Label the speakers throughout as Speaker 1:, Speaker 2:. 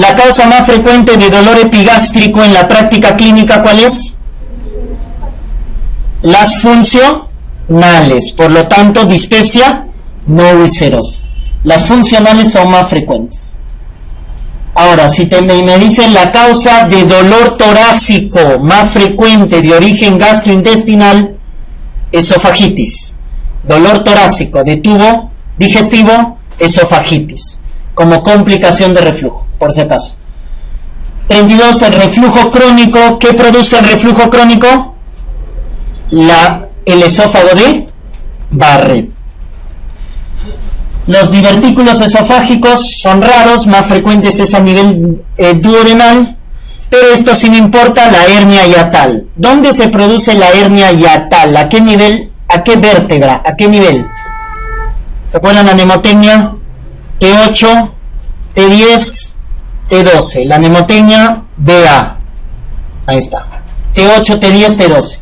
Speaker 1: La causa más frecuente de dolor epigástrico en la práctica clínica, ¿cuál es? Las funcionales. Por lo tanto, dispepsia no ulcerosa. Las funcionales son más frecuentes. Ahora, si me dicen la causa de dolor torácico más frecuente de origen gastrointestinal, esofagitis. Dolor torácico de tubo digestivo, esofagitis, como complicación de reflujo, por si acaso. 32, el reflujo crónico. ¿Qué produce el reflujo crónico? El esófago de Barrett. Los divertículos esofágicos son raros, más frecuentes es a nivel duodenal, pero esto sí me importa, la hernia hiatal. ¿Dónde se produce la hernia hiatal? ¿A qué nivel? ¿A qué vértebra? ¿A qué nivel? ¿Se acuerdan la mnemotecnia? T8, T10, T12. La mnemotecnia BA. Ahí está. T8, T10, T12.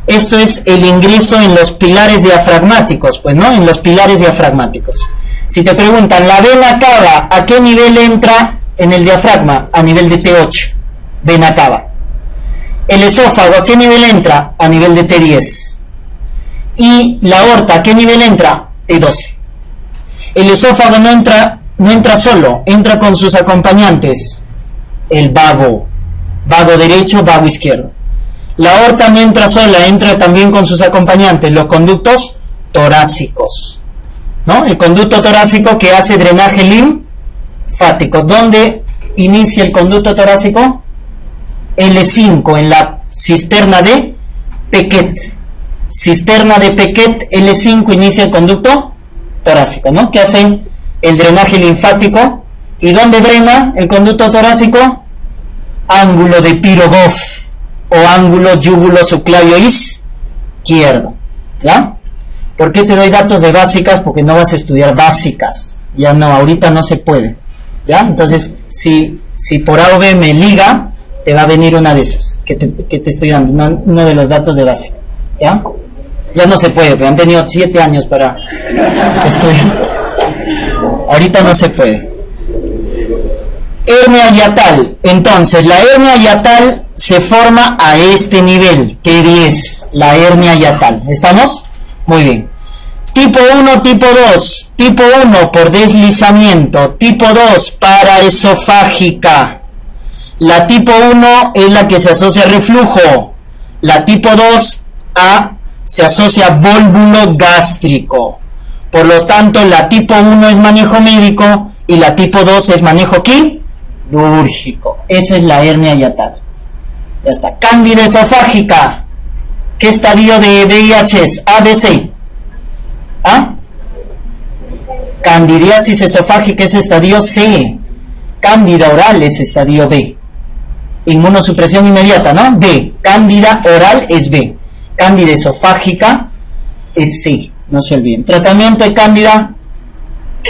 Speaker 1: Esto es el ingreso en los pilares diafragmáticos, pues, ¿no? En los pilares diafragmáticos. Si te preguntan, ¿la vena cava a qué nivel entra en el diafragma? A nivel de T8, vena cava. El esófago, ¿a qué nivel entra? A nivel de T10. Y la aorta, ¿a qué nivel entra? T12. El esófago no entra solo, entra con sus acompañantes. El vago derecho, vago izquierdo. La aorta no entra sola, entra también con sus acompañantes, los conductos torácicos, ¿no? El conducto torácico que hace drenaje linfático. ¿Dónde inicia el conducto torácico? L5, en la cisterna de Pequet. Cisterna de Pequet, L5 inicia el conducto torácico, ¿no? Que hace el drenaje linfático. ¿Y dónde drena el conducto torácico? Ángulo de Pirogov o ángulo yúgulo subclavio izquierdo, ¿ya? ¿Por qué te doy datos de básicas? Porque no vas a estudiar básicas, ya no, ahorita no se puede, ¿ya? Entonces, si por A o B me liga, te va a venir una de esas que te estoy dando, uno de los datos de básica, ¿ya? Ya no se puede, porque han tenido 7 años para estudiar, ahorita no se puede. Hernia hiatal. Entonces, la hernia hiatal se forma a este nivel, T10, la hernia hiatal. ¿Estamos? Muy bien. Tipo 1, tipo 2. Tipo 1 por deslizamiento. Tipo 2 paraesofágica. La tipo 1 es la que se asocia a reflujo. La tipo 2 se asocia a vólvulo gástrico. Por lo tanto, la tipo 1 es manejo médico y la tipo 2 es manejo quirúrgico. Esa es la hernia hiatal. Ya está. Cándida esofágica. ¿Qué estadio de VIH es? A, B, C. ¿Ah? Candidiasis esofágica es estadio C. Cándida oral es estadio B. Inmunosupresión inmediata, ¿no? B. Cándida oral es B. Cándida esofágica es C. No se olviden. Tratamiento de cándida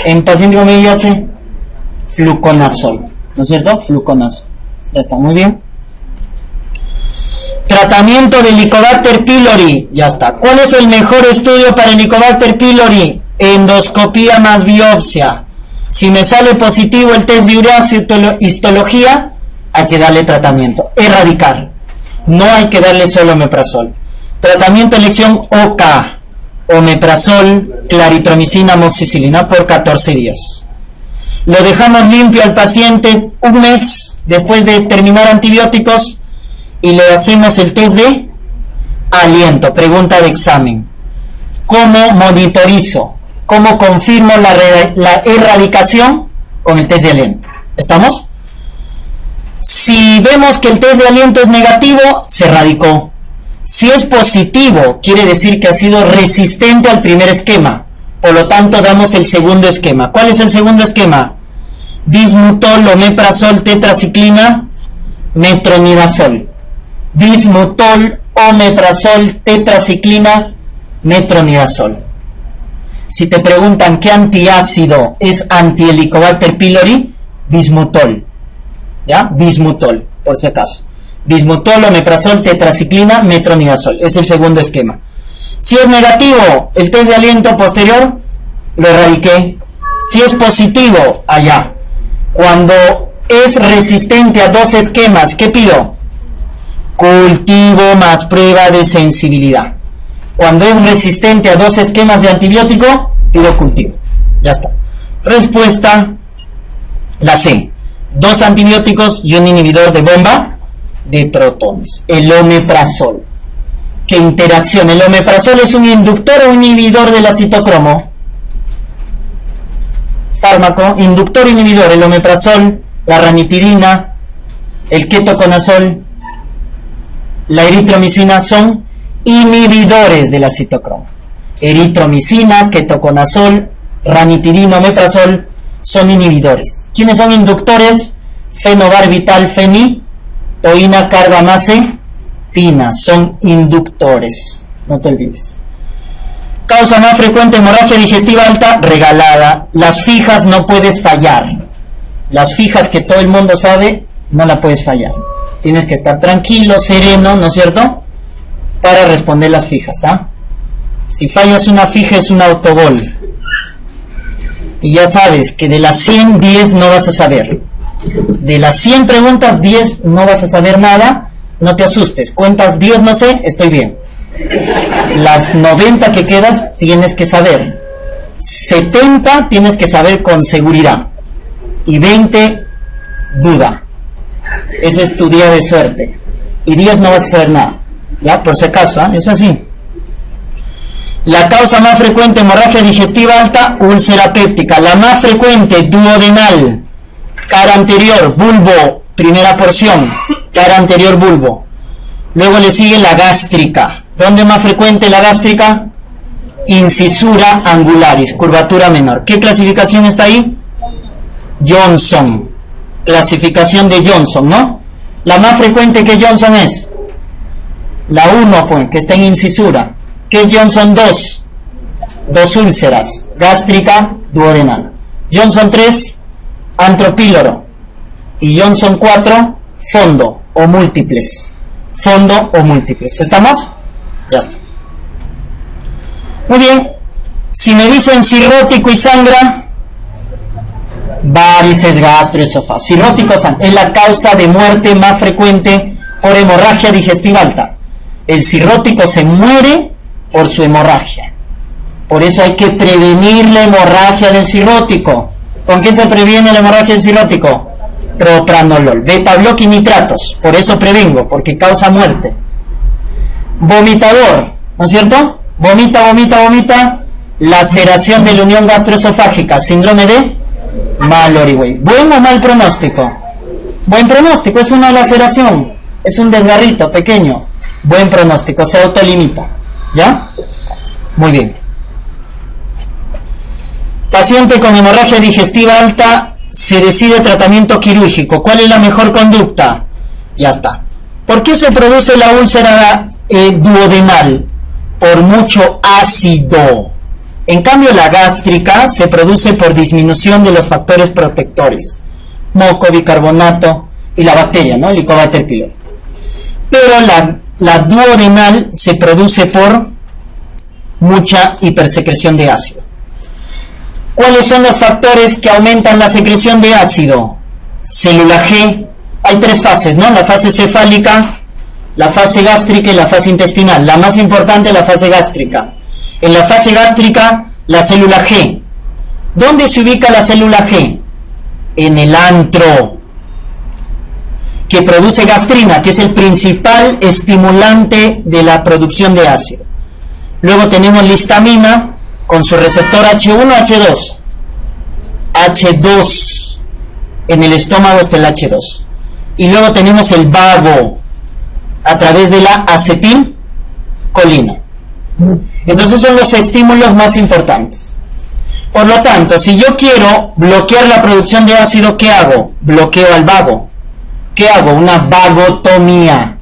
Speaker 1: en paciente con VIH, fluconazol. ¿No es cierto? Fluconazol. Ya está, muy bien. Tratamiento de Helicobacter pylori. Ya está. ¿Cuál es el mejor estudio para Helicobacter pylori? Endoscopía más biopsia. Si me sale positivo el test de urea, histología, hay que darle tratamiento. Erradicar. No hay que darle solo omeprazol. Tratamiento de elección OK. Omeprazol, claritromicina, amoxicilina por 14 días. Lo dejamos limpio al paciente un mes después de terminar antibióticos y le hacemos el test de aliento. Pregunta de examen. ¿Cómo monitorizo? ¿Cómo confirmo la erradicación? Con el test de aliento. ¿Estamos? Si vemos que el test de aliento es negativo, se erradicó. Si es positivo, quiere decir que ha sido resistente al primer esquema. Por lo tanto, damos el segundo esquema. ¿Cuál es el segundo esquema? Bismutol, omeprazol, tetraciclina, metronidazol. Bismutol, omeprazol, tetraciclina, metronidazol. Si te preguntan qué antiácido es anti-Helicobacter pylori, bismutol. ¿Ya? Bismutol, por si acaso. Bismutol, omeprazol, tetraciclina, metronidazol. Es el segundo esquema. Si es negativo, el test de aliento posterior, lo erradiqué. Si es positivo, allá. Cuando es resistente a 2 esquemas, ¿qué pido? Cultivo más prueba de sensibilidad. Cuando es resistente a 2 esquemas de antibiótico, pido cultivo. Ya está. Respuesta, la C. 2 antibióticos y un inhibidor de bomba de protones. El omeprazol. ¿Qué interacción? ¿El omeprazol es un inductor o un inhibidor del acitocromo? Fármaco, inductor, inhibidor. El omeprazol, la ranitidina, el ketoconazol, la eritromicina son inhibidores del acitocromo. Eritromicina, ketoconazol, ranitidina, omeprazol son inhibidores. ¿Quiénes son inductores? Fenobarbital, toína, carbamazepina son inductores. No te olvides. Causa más frecuente hemorragia digestiva alta, regalada. Las fijas no puedes fallar. Las fijas que todo el mundo sabe, no la puedes fallar. Tienes que estar tranquilo, sereno, ¿no es cierto? Para responder las fijas, ¿ah? Si fallas una fija es un autogol. Y ya sabes que de las 100, 10 no vas a saber. De las 100 preguntas, 10 no vas a saber nada. No te asustes. Cuentas 10 no sé, estoy bien. Las 90 que quedas tienes que saber. 70 tienes que saber con seguridad. Y 20 duda. Ese es tu día de suerte. Y 10 no vas a saber nada. Ya, por si acaso, ¿eh? Es así. La causa más frecuente, hemorragia digestiva alta, úlcera péptica. La más frecuente, duodenal. Cara anterior, bulbo, primera porción. Cara anterior, bulbo. Luego le sigue la gástrica. ¿Dónde es más frecuente la gástrica? Incisura angularis, curvatura menor. ¿Qué clasificación está ahí? Johnson. Clasificación de Johnson, ¿no? La más frecuente que Johnson es la 1, pues, que está en incisura. ¿Qué es Johnson 2? 2 úlceras, gástrica, duodenal. Johnson 3, antropíloro. Y Johnson 4, fondo o múltiples. Fondo o múltiples. ¿Estamos? Ya está. Muy bien. Si me dicen cirrótico y sangra, varices gastroesofágicas. Cirrótico es la causa de muerte más frecuente por hemorragia digestiva alta. El cirrótico se muere por su hemorragia. Por eso hay que prevenir la hemorragia del cirrótico. ¿Con qué se previene la hemorragia del cirrótico? Propranolol, beta-bloque y nitratos. Por eso prevengo, porque causa muerte. Vomitador, ¿no es cierto? Vomita. Laceración de la unión gastroesofágica, síndrome de Mallory-Weiss. ¿Buen o mal pronóstico? Buen pronóstico, es una laceración, es un desgarrito pequeño. Buen pronóstico, se autolimita. ¿Ya? Muy bien. Paciente con hemorragia digestiva alta, se decide tratamiento quirúrgico. ¿Cuál es la mejor conducta? Ya está. ¿Por qué se produce la úlcera duodenal? Por mucho ácido. En cambio, la gástrica se produce por disminución de los factores protectores. Moco, bicarbonato y la bacteria, ¿no? Helicobacter pylori. Pero la duodenal se produce por mucha hipersecreción de ácido. ¿Cuáles son los factores que aumentan la secreción de ácido? Célula G. Hay 3 fases, ¿no? La fase cefálica, la fase gástrica y la fase intestinal. La más importante es la fase gástrica. En la fase gástrica, la célula G. ¿Dónde se ubica la célula G? En el antro, que produce gastrina, que es el principal estimulante de la producción de ácido. Luego tenemos la histamina con su receptor H1, H2. H2. En el estómago está el H2. Y luego tenemos el vago a través de la acetilcolina. Entonces son los estímulos más importantes. Por lo tanto, si yo quiero bloquear la producción de ácido, ¿qué hago? Bloqueo al vago. ¿Qué hago? Una vagotomía.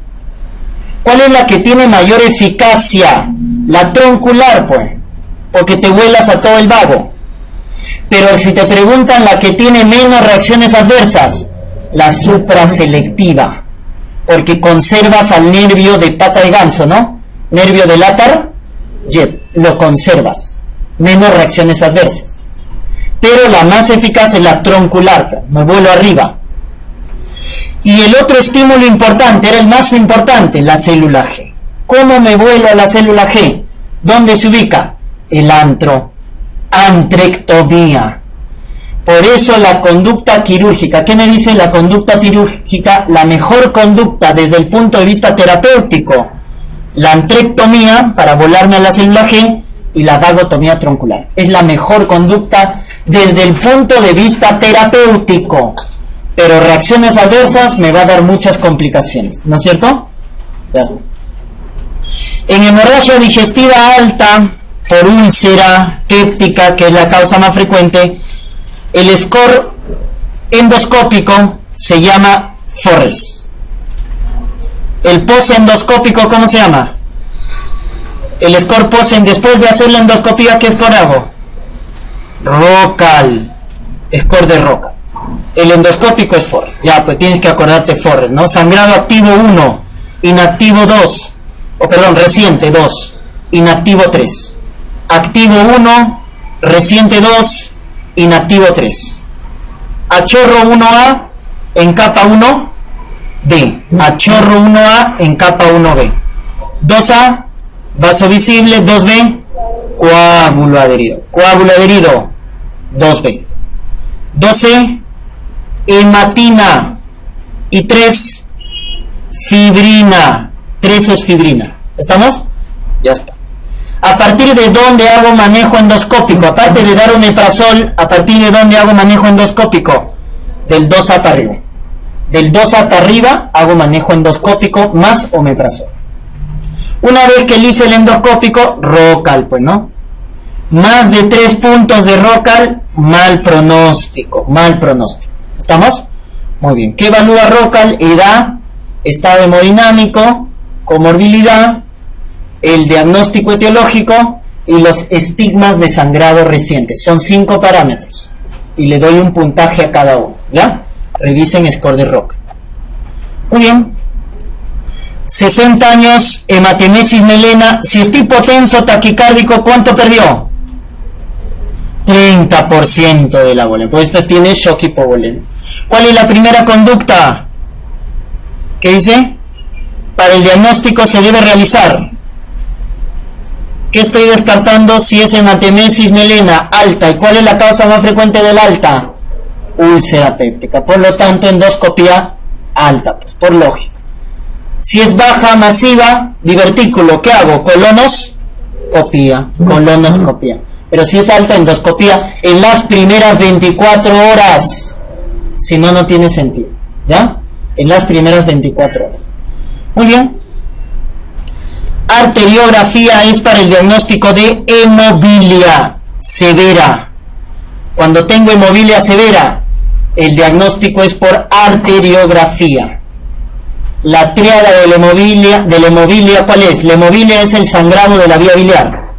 Speaker 1: ¿Cuál es la que tiene mayor eficacia? La troncular, pues, porque te vuelas a todo el vago. Pero si te preguntan la que tiene menos reacciones adversas, la supraselectiva, porque conservas al nervio de pata de ganso, ¿no? Nervio del átar, lo conservas, menos reacciones adversas. Pero la más eficaz es la troncular, me vuelo arriba. Y el otro estímulo importante, era el más importante, la célula G. ¿Cómo me vuelo a la célula G? ¿Dónde se ubica? El antro. Antrectomía. Por eso la conducta quirúrgica, ¿qué me dice la conducta quirúrgica? La mejor conducta desde el punto de vista terapéutico, la antrectomía para volarme a la célula G y la vagotomía troncular. Es la mejor conducta desde el punto de vista terapéutico, pero reacciones adversas me va a dar muchas complicaciones, ¿no es cierto? Ya está. En hemorragia digestiva alta por úlcera péptica, que es la causa más frecuente, el score endoscópico se llama Forres. El posendoscópico, ¿cómo se llama? El score posen, después de hacer la endoscopía, ¿qué score hago? Rocal. Score de Rocal. El endoscópico es Forres. Ya, pues tienes que acordarte Forres, ¿no? Sangrado activo 1, inactivo 2, reciente 2, inactivo 3. Activo 1, reciente 2, inactivo 3. Achorro 1A en capa 1B. Achorro 1A en capa 1B. 2A, vaso visible. 2B, coágulo adherido. Coágulo adherido, 2B. 2C, hematina. Y 3, fibrina. 3 es fibrina. ¿Estamos? Ya está. ¿A partir de dónde hago manejo endoscópico? Aparte de dar omeprazol, ¿a partir de dónde hago manejo endoscópico? Del 2A para arriba. Del 2A para arriba hago manejo endoscópico más omeprazol. Una vez que hice el endoscópico, Rocal, pues, ¿no? Más de 3 puntos de Rocal, mal pronóstico. Mal pronóstico. ¿Estamos? Muy bien. ¿Qué evalúa Rocal? Edad, estado hemodinámico, comorbilidad, el diagnóstico etiológico y los estigmas de sangrado recientes. Son 5 parámetros y le doy un puntaje a cada uno. ¿Ya? Revisen score de Rocal. Muy bien. 60 años, hematemesis melena. Si es hipotenso taquicárdico, ¿cuánto perdió? 30% de la volemia. Pues esto tiene shock hipovolemia. ¿Cuál es la primera conducta? ¿Qué dice? Para el diagnóstico se debe realizar. ¿Qué estoy descartando si es hematemesis melena alta? ¿Y cuál es la causa más frecuente del alta? Úlcera péptica. Por lo tanto, endoscopía alta, pues, por lógica. Si es baja, masiva, divertículo, ¿qué hago? Colonoscopía. Colonoscopía. Pero si es alta, endoscopía en las primeras 24 horas. Si no, no tiene sentido. ¿Ya? En las primeras 24 horas. Muy bien. Arteriografía es para el diagnóstico de hemobilia severa. Cuando tengo hemobilia severa, el diagnóstico es por arteriografía. La tríada de la hemobilia, ¿cuál es? La hemobilia es el sangrado de la vía biliar.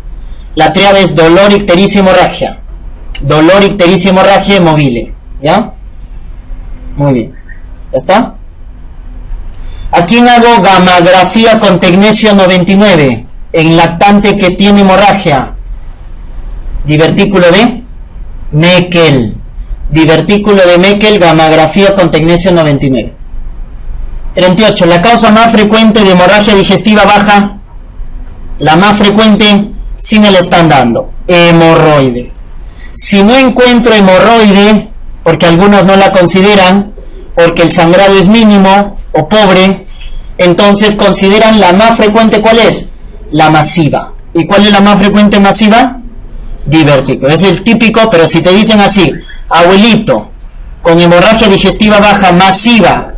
Speaker 1: La tríada es dolor, ictericia, hemorragia. Dolor, ictericia, hemorragia, hemobilia. ¿Ya? Muy bien. ¿Ya está? ¿A quién hago gammagrafía con tecnesio 99? En lactante que tiene hemorragia. Divertículo de Meckel. Divertículo de Meckel, gammagrafía con tecnesio 99. 38. La causa más frecuente de hemorragia digestiva baja. La más frecuente, sí me la están dando. Hemorroide. Si no encuentro hemorroide, porque algunos no la consideran, porque el sangrado es mínimo o pobre, entonces consideran la más frecuente. ¿Cuál es? La masiva. ¿Y cuál es la más frecuente masiva? Divertículo. Es el típico, pero si te dicen así, abuelito, con hemorragia digestiva baja masiva,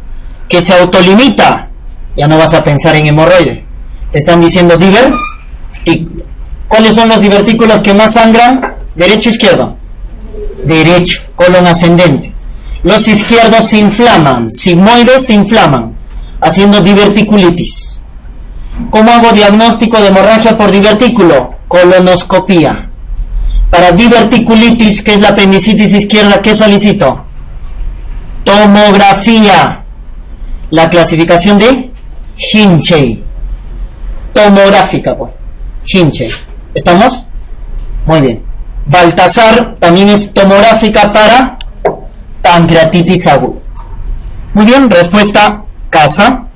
Speaker 1: que se autolimita, ya no vas a pensar en hemorroide. Te están diciendo divertículo. ¿Cuáles son los divertículos que más sangran? ¿Derecho o izquierdo? Derecho, colon ascendente. Los izquierdos se inflaman, sigmoides se inflaman, haciendo diverticulitis. ¿Cómo hago diagnóstico de hemorragia por divertículo? Colonoscopía. Para diverticulitis, que es la apendicitis izquierda, ¿qué solicito? Tomografía. La clasificación de Hinchey. Tomográfica, pues. Hinchey. ¿Estamos? Muy bien. Baltasar también es tomográfica para pancreatitis aguda. Muy bien, respuesta casa.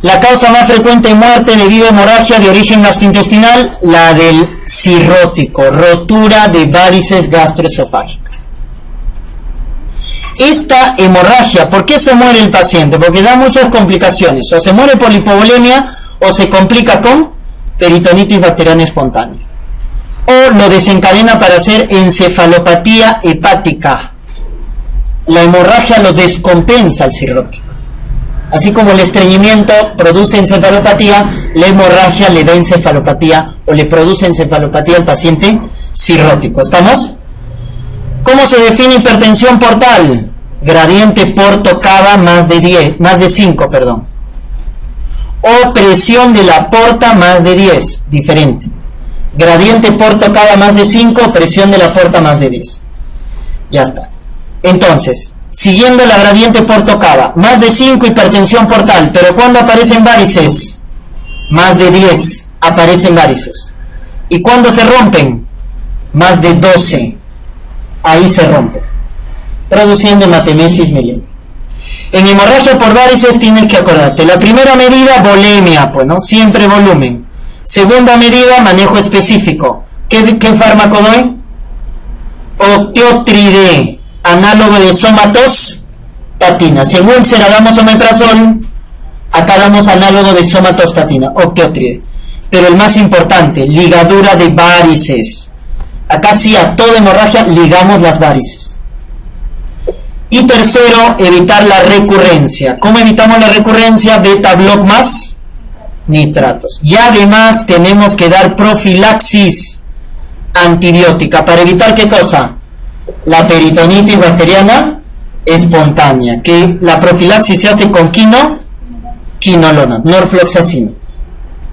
Speaker 1: La causa más frecuente de muerte debido a hemorragia de origen gastrointestinal, la del cirrótico, rotura de varices gastroesofágicas. Esta hemorragia, ¿por qué se muere el paciente? Porque da muchas complicaciones, o se muere por hipovolemia o se complica con peritonitis bacteriana espontánea, o lo desencadena para hacer encefalopatía hepática. La hemorragia lo descompensa al cirrótico. Así como el estreñimiento produce encefalopatía, la hemorragia le da encefalopatía o le produce encefalopatía al paciente cirrótico. ¿Estamos? ¿Cómo se define hipertensión portal? Gradiente porto-cava más de 5, perdón. O presión de la porta más de 10, diferente. Gradiente porto-cava más de 5, presión de la porta más de 10. Ya está. Entonces, siguiendo la gradiente porto-cava, más de 5 hipertensión portal, pero ¿cuándo aparecen varices? Más de 10 aparecen varices. ¿Y cuándo se rompen? Más de 12. Ahí se rompe, produciendo hematemesis miliar. En hemorragia por varices tienes que acordarte, la primera medida, volemia, pues, ¿no? Siempre volumen. Segunda medida, manejo específico. ¿Qué fármaco doy? Octiotride, análogo de somatostatina. Si en úlcera damos omeprazol, acá damos análogo de somatostatina, octiotride. Pero el más importante, ligadura de varices. Acá sí, a toda hemorragia ligamos las varices. Y tercero, evitar la recurrencia. ¿Cómo evitamos la recurrencia? Beta block más nitratos. Y además tenemos que dar profilaxis antibiótica. ¿Para evitar qué cosa? La peritonitis bacteriana espontánea. Que la profilaxis se hace con quinolona, norfloxacino.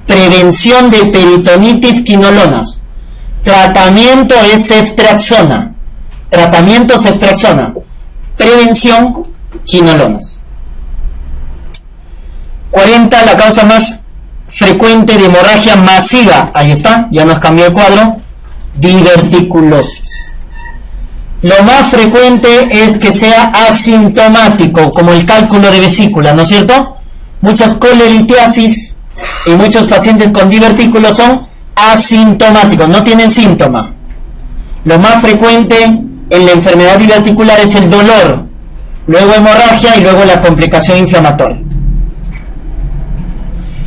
Speaker 1: Prevención de peritonitis, quinolonas. Tratamiento es ceftriaxona. Tratamiento ceftriaxona. Prevención, quinolonas. 40, la causa más frecuente de hemorragia masiva. Ahí está, ya nos cambió el cuadro. Diverticulosis. Lo más frecuente es que sea asintomático, como el cálculo de vesícula, ¿no es cierto? Muchas colelitiasis y muchos pacientes con divertículos son asintomáticos, no tienen síntoma. Lo más frecuente en la enfermedad diverticular es el dolor, luego hemorragia y luego la complicación inflamatoria.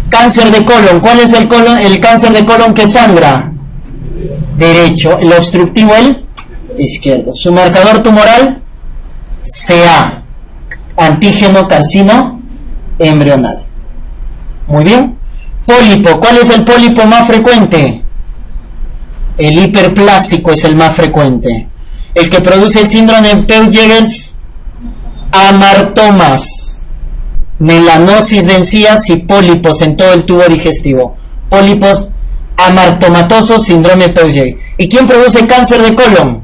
Speaker 1: Cáncer de colon. ¿Cuál es el cáncer de colon que sangra? Derecho. El obstructivo, el izquierdo. Su marcador tumoral, CA, antígeno carcino embrional. Muy bien. Pólipo. ¿Cuál es el pólipo más frecuente? El hiperplásico es el más frecuente. El que produce el síndrome de Peutz-Jeghers, amartomas, melanosis de encías y pólipos en todo el tubo digestivo. Pólipos amartomatosos, síndrome de Peutz-Jeghers. ¿Y quién produce cáncer de colon?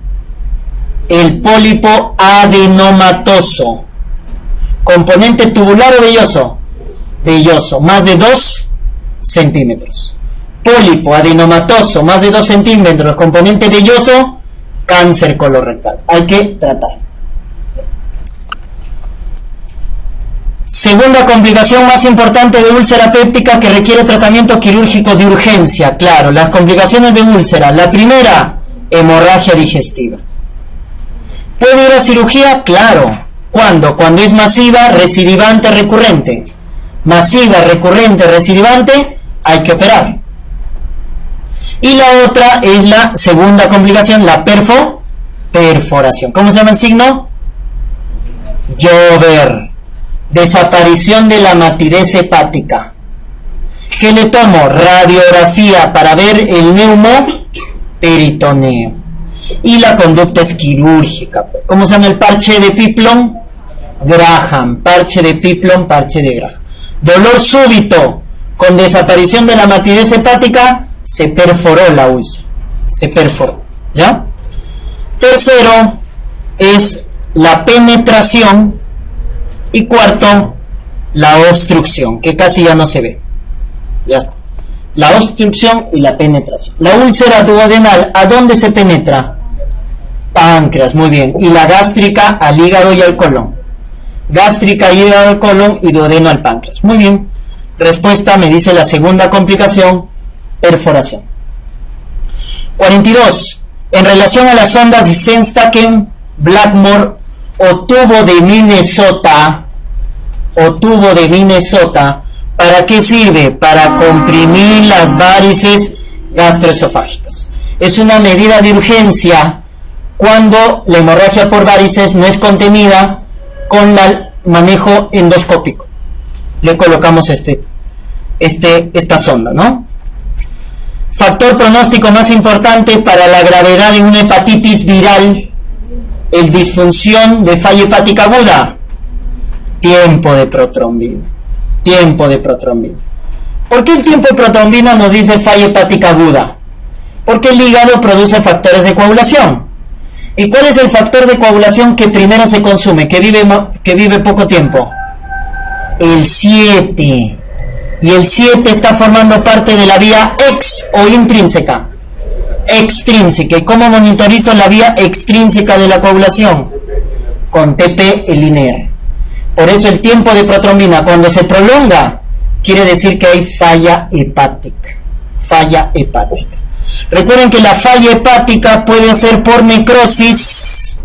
Speaker 1: El pólipo adenomatoso. Componente tubular o velloso. Velloso, más de 2 centímetros. Pólipo adenomatoso, más de 2 centímetros, componente velloso, cáncer colorectal. Hay que tratar. Segunda complicación más importante de úlcera péptica que requiere tratamiento quirúrgico de urgencia. Claro, las complicaciones de úlcera. La primera, hemorragia digestiva. ¿Puede ir a cirugía? Claro. ¿Cuándo? Cuando es masiva, recidivante, recurrente. Masiva, recurrente, recidivante, hay que operar. Y la otra es la segunda complicación, la perforación. ¿Cómo se llama el signo? Llover. Desaparición de la matidez hepática. ¿Qué le tomo? Radiografía para ver el neumoperitoneo. Y la conducta es quirúrgica. ¿Cómo se llama el parche de Piplon? Graham. Parche de Piplon, parche de Graham. Dolor súbito con desaparición de la matidez hepática, se perforó la úlcera. Se perforó. ¿Ya? Tercero es la penetración. Y cuarto, la obstrucción, que casi ya no se ve. Ya está. La obstrucción y la penetración. La úlcera duodenal, ¿a dónde se penetra? Páncreas, muy bien. Y la gástrica al hígado y al colon. Gástrica, hígado al colon y duodeno al páncreas. Muy bien. Respuesta, me dice la segunda complicación, perforación. 42. En relación a las ondas de Sengstaken, Blackmore o tubo de Minnesota, ¿para qué sirve? Para comprimir las varices gastroesofágicas. Es una medida de urgencia cuando la hemorragia por varices no es contenida con el manejo endoscópico. Le colocamos esta sonda, ¿no? Factor pronóstico más importante para la gravedad de una hepatitis viral, el disfunción de falla hepática aguda, tiempo de protrombina. ¿Por qué el tiempo de protrombina nos dice falla hepática aguda? Porque el hígado produce factores de coagulación. ¿Y cuál es el factor de coagulación que primero se consume, que vive poco tiempo? El 7. Y el 7 está formando parte de la vía ex o intrínseca. Extrínseca. ¿Y cómo monitorizo la vía extrínseca de la coagulación? Con TP, el INER. Por eso el tiempo de protrombina, cuando se prolonga, quiere decir que hay falla hepática. Recuerden que la falla hepática puede ser por necrosis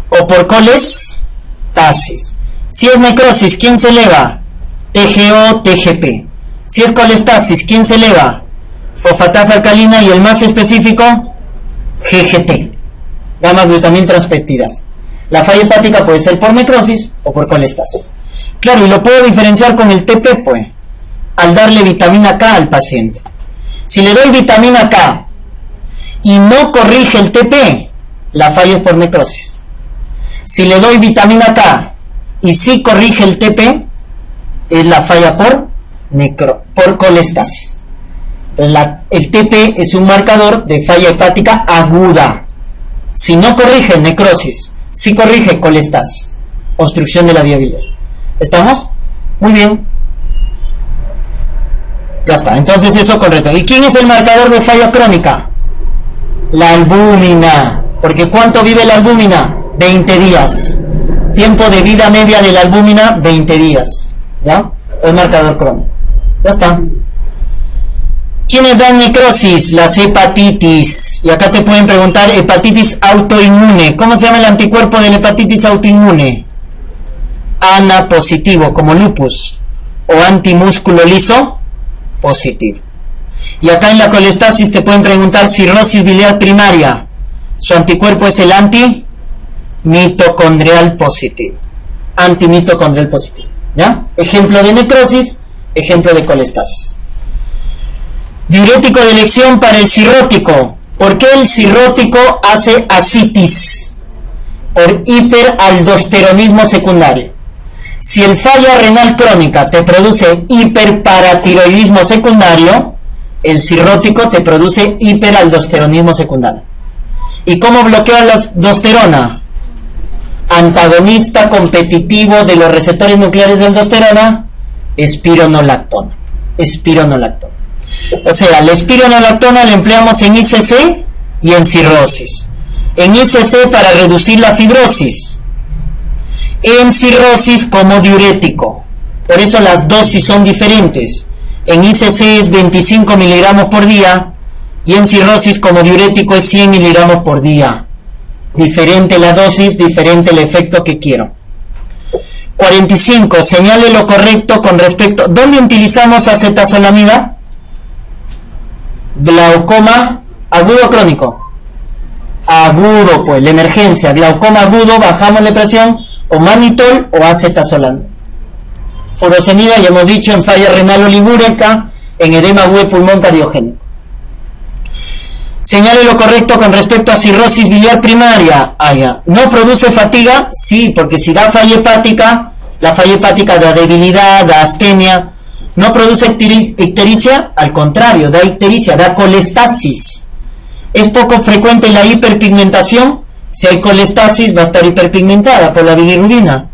Speaker 1: o por colestasis. Si es necrosis, ¿quién se eleva? TGO, TGP. Si es colestasis, ¿quién se eleva? Fosfatasa alcalina y el más específico, GGT, gamma glutamil transpeptidasa. La falla hepática puede ser por necrosis o por colestasis. Claro, y lo puedo diferenciar con el TP, pues, al darle vitamina K al paciente. Si le doy vitamina K y no corrige el TP, la falla es por necrosis. Si le doy vitamina K y sí corrige el TP, es la falla por colestasis. Entonces, el TP es un marcador de falla hepática aguda. Si no corrige necrosis, si corrige colestasis, obstrucción de la vía biliar. ¿Estamos? Muy bien. Ya está, entonces eso correcto. ¿Y quién es el marcador de falla crónica? La albúmina. Porque ¿cuánto vive la albúmina? 20 días. Tiempo de vida media de la albúmina, 20 días. ¿Ya? El marcador crónico. Ya está. ¿Quiénes dan necrosis? Las hepatitis. Y acá te pueden preguntar, hepatitis autoinmune. ¿Cómo se llama el anticuerpo de la hepatitis autoinmune? ANA positivo, como lupus. O antimúsculo liso positivo. Y acá en la colestasis te pueden preguntar cirrosis biliar primaria. Su anticuerpo es el antimitocondrial positivo. Antimitocondrial positivo. ¿Ya? Ejemplo de necrosis, ejemplo de colestasis. Diurético de elección para el cirrótico. ¿Por qué el cirrótico hace ascitis? Por hiperaldosteronismo secundario. Si el falla renal crónica te produce hiperparatiroidismo secundario, el cirrótico te produce hiperaldosteronismo secundario. ¿Y cómo bloquea la aldosterona? Antagonista competitivo de los receptores nucleares de aldosterona, espironolactona. O sea, la espironolactona la empleamos en ICC y en cirrosis. En ICC para reducir la fibrosis. En cirrosis como diurético. Por eso las dosis son diferentes. En ICC es 25 miligramos por día y en cirrosis como diurético es 100 miligramos por día. Diferente la dosis, diferente el efecto que quiero. 45. Señale lo correcto con respecto. ¿Dónde utilizamos acetazolamida? Glaucoma agudo o crónico. Agudo, pues, la emergencia. Glaucoma agudo, bajamos la presión, o mannitol o acetazolamida. Furosemida, ya hemos dicho, en falla renal oligúrica, en edema agudo de pulmón cardiogénico. Señale lo correcto con respecto a cirrosis biliar primaria. ¿No produce fatiga? Sí, porque si da falla hepática, la falla hepática da debilidad, da astenia. ¿No produce ictericia? Al contrario, da ictericia, da colestasis. ¿Es poco frecuente la hiperpigmentación? Si hay colestasis va a estar hiperpigmentada por la bilirrubina.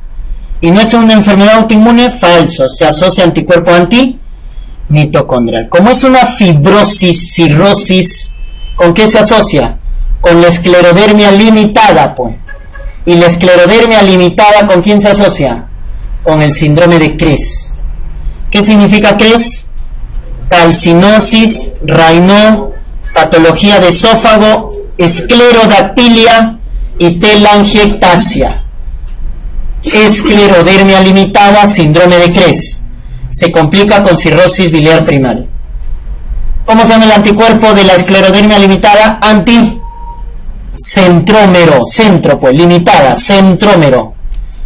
Speaker 1: ¿Y no es una enfermedad autoinmune? Falso, se asocia a anticuerpo antimitocondrial. Como es una fibrosis, cirrosis, ¿con qué se asocia? con la esclerodermia limitada, pues. Y la esclerodermia limitada, ¿con quién se asocia? Con el síndrome de Cres. ¿Qué significa Cres? Calcinosis, Raynaud, patología de esófago, esclerodactilia y telangiectasia. Esclerodermia limitada, síndrome de Cres. Se complica con cirrosis biliar primaria. ¿Cómo se llama el anticuerpo de la esclerodermia limitada? Anticentrómero, centro pues, limitada, centrómero.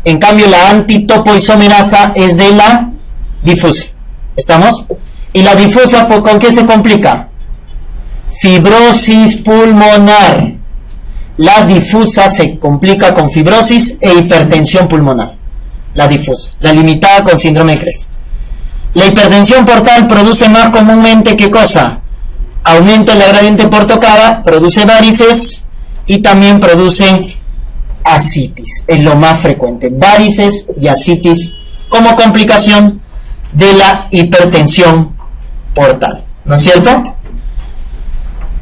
Speaker 1: En cambio la antitopoisomerasa es de la difusa. ¿Estamos? Y la difusa, ¿con qué se complica? Fibrosis pulmonar. La difusa se complica con fibrosis e hipertensión pulmonar. La difusa. La limitada con síndrome de Cres. La hipertensión portal produce más comúnmente, ¿qué cosa? Aumento en la gradiente portocava, produce varices y también produce ascitis. Es lo más frecuente. Varices y ascitis como complicación de la hipertensión portal. ¿No es cierto?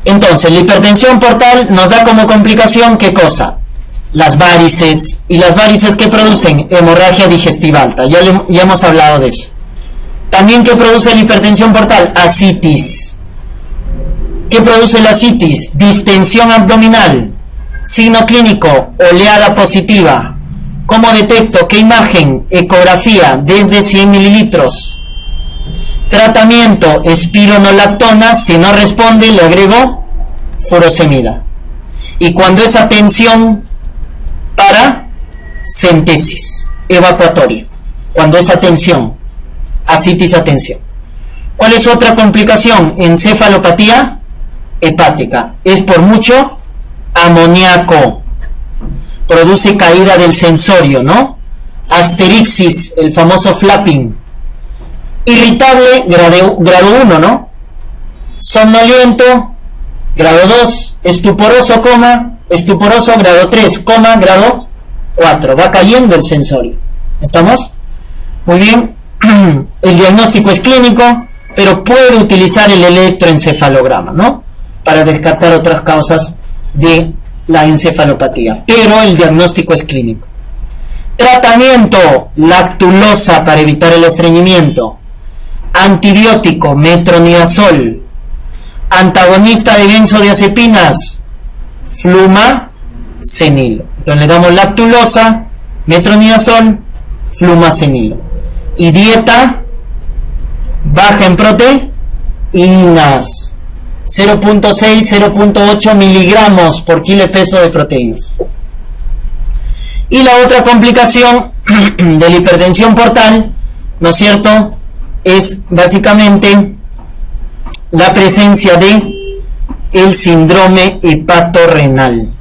Speaker 1: Entonces, la hipertensión portal nos da como complicación, ¿qué cosa? Las varices. ¿Y las varices qué producen? Hemorragia digestiva alta. Ya hemos hablado de eso. También, ¿qué produce la hipertensión portal? Ascitis. ¿Qué produce la ascitis? Distensión abdominal. Signo clínico, oleada positiva. ¿Cómo detecto? ¿Qué imagen? Ecografía desde 100 mililitros. Tratamiento, espironolactona. Si no responde, le agrego furosemida. Y cuando es atención para centesis evacuatoria, cuando es atención, ascitis atención. ¿Cuál es otra complicación? Encefalopatía hepática. Es por mucho amoníaco. Produce caída del sensorio, ¿no? Asterixis, el famoso flapping. Irritable, grado 1, ¿no? Somnoliento, grado 2. Estuporoso, estuporoso, grado 3, grado 4. Va cayendo el sensorio. ¿Estamos? Muy bien. El diagnóstico es clínico, pero puede utilizar el electroencefalograma, ¿no? Para descartar otras causas de la encefalopatía. Pero el diagnóstico es clínico. Tratamiento, lactulosa para evitar el estreñimiento. Antibiótico, metronidazol. Antagonista de benzodiazepinas, flumacenilo. Entonces le damos lactulosa, metronidazol, flumacenilo. Y dieta baja en proteínas, 0.6, 0.8 miligramos por kilo de peso de proteínas. Y la otra complicación de la hipertensión portal, ¿no es cierto?, es básicamente la presencia de el síndrome hepatorrenal.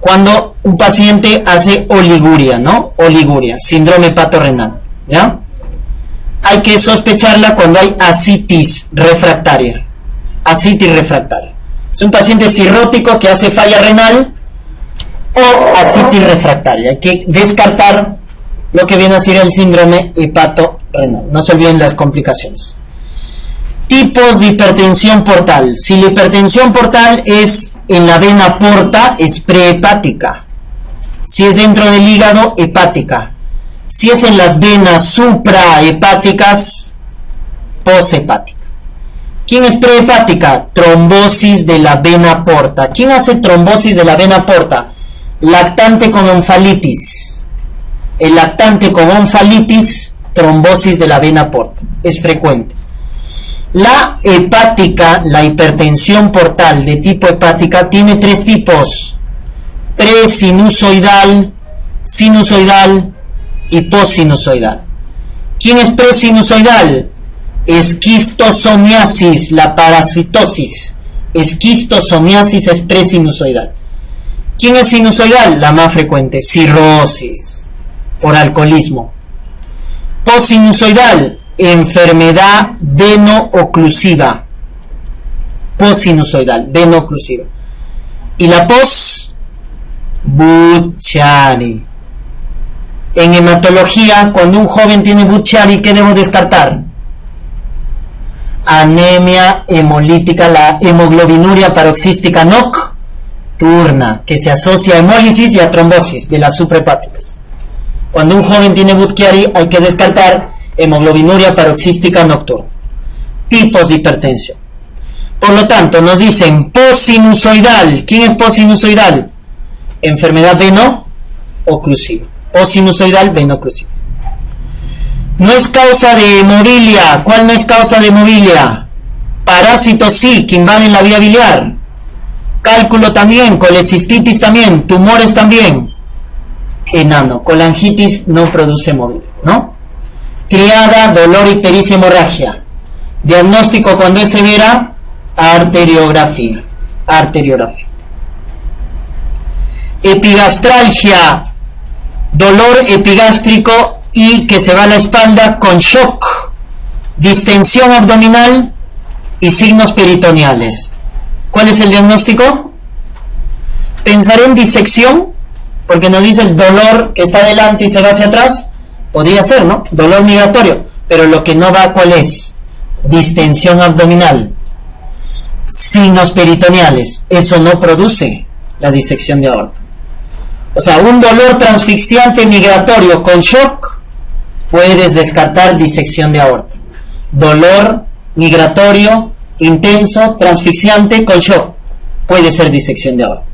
Speaker 1: Cuando un paciente hace oliguria, ¿no? Oliguria, síndrome hepatorrenal, ¿ya? Hay que sospecharla cuando hay ascitis refractaria. Ascitis refractaria. Es un paciente cirrótico que hace falla renal o ascitis refractaria. Hay que descartar lo que viene a ser el síndrome hepatorrenal. No se olviden las complicaciones. Tipos de hipertensión portal. Si la hipertensión portal es en la vena porta, es prehepática. Si es dentro del hígado, hepática. Si es en las venas suprahepáticas, poshepática. ¿Quién es prehepática? Trombosis de la vena porta. ¿Quién hace trombosis de la vena porta? Lactante con onfalitis. El lactante con onfalitis, trombosis de la vena porta. Es frecuente. La hepática, la hipertensión portal de tipo hepática, tiene tres tipos: presinusoidal, sinusoidal y postsinusoidal. ¿Quién es presinusoidal? Esquistosomiasis, la parasitosis. Esquistosomiasis es presinusoidal. ¿Quién es sinusoidal? La más frecuente, cirrosis por alcoholismo. Postsinusoidal, enfermedad veno-oclusiva. Postsinusoidal, veno-oclusiva. Y la Budd-Chiari. En hematología, cuando un joven tiene Budd-Chiari, ¿qué debo descartar? Anemia hemolítica, la hemoglobinuria paroxística NOC nocturna, que se asocia a hemólisis y a trombosis de las suprahepáticas. Cuando un joven tiene Budd-Chiari hay que descartar hemoglobinuria paroxística nocturna. Tipos de hipertensión. Por lo tanto, nos dicen posinusoidal. ¿Quién es posinusoidal? Enfermedad veno-oclusiva. Posinusoidal veno-oclusiva. No es causa de hemofilia. ¿Cuál no es causa de hemofilia? Parásitos sí, que invaden la vía biliar. Cálculo también, colecistitis también, tumores también. Enano, colangitis no produce hemofilia, ¿no? Triada, dolor, ictericia, hemorragia. Diagnóstico cuando es severa, arteriografía. Epigastralgia, dolor epigástrico y que se va a la espalda con shock, distensión abdominal y signos peritoneales. ¿Cuál es el diagnóstico? Pensaré en disección, porque nos dice el dolor que está adelante y se va hacia atrás. Podría ser, ¿no? Dolor migratorio, pero lo que no va, ¿cuál es? Distensión abdominal, signos peritoneales. Eso no produce la disección de aorta. O sea, un dolor transfixiante migratorio con shock, puedes descartar disección de aorta. Dolor migratorio intenso, transfixiante con shock, puede ser disección de aorta.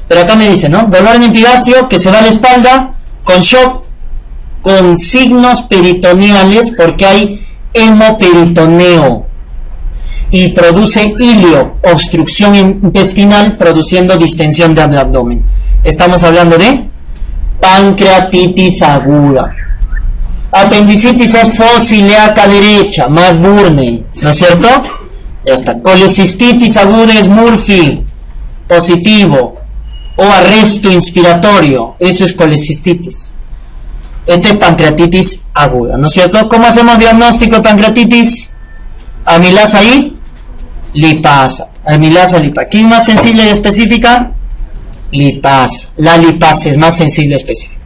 Speaker 1: Pero acá me dice, ¿no? Dolor en epigastrio que se va a la espalda con shock, con signos peritoneales, porque hay hemoperitoneo y produce ilio, obstrucción intestinal, produciendo distensión del abdomen. Estamos hablando de pancreatitis aguda. Apendicitis es fosiliaca derecha, McBurney, ¿no es cierto? Ya está. Colecistitis aguda es Murphy, positivo, o arresto inspiratorio, eso es colecistitis. Este es pancreatitis aguda, ¿no es cierto? ¿Cómo hacemos diagnóstico de pancreatitis? Amilasa y lipasa. Amilasa, lipasa. ¿Quién es más sensible y específica? Lipasa. La lipasa es más sensible y específica.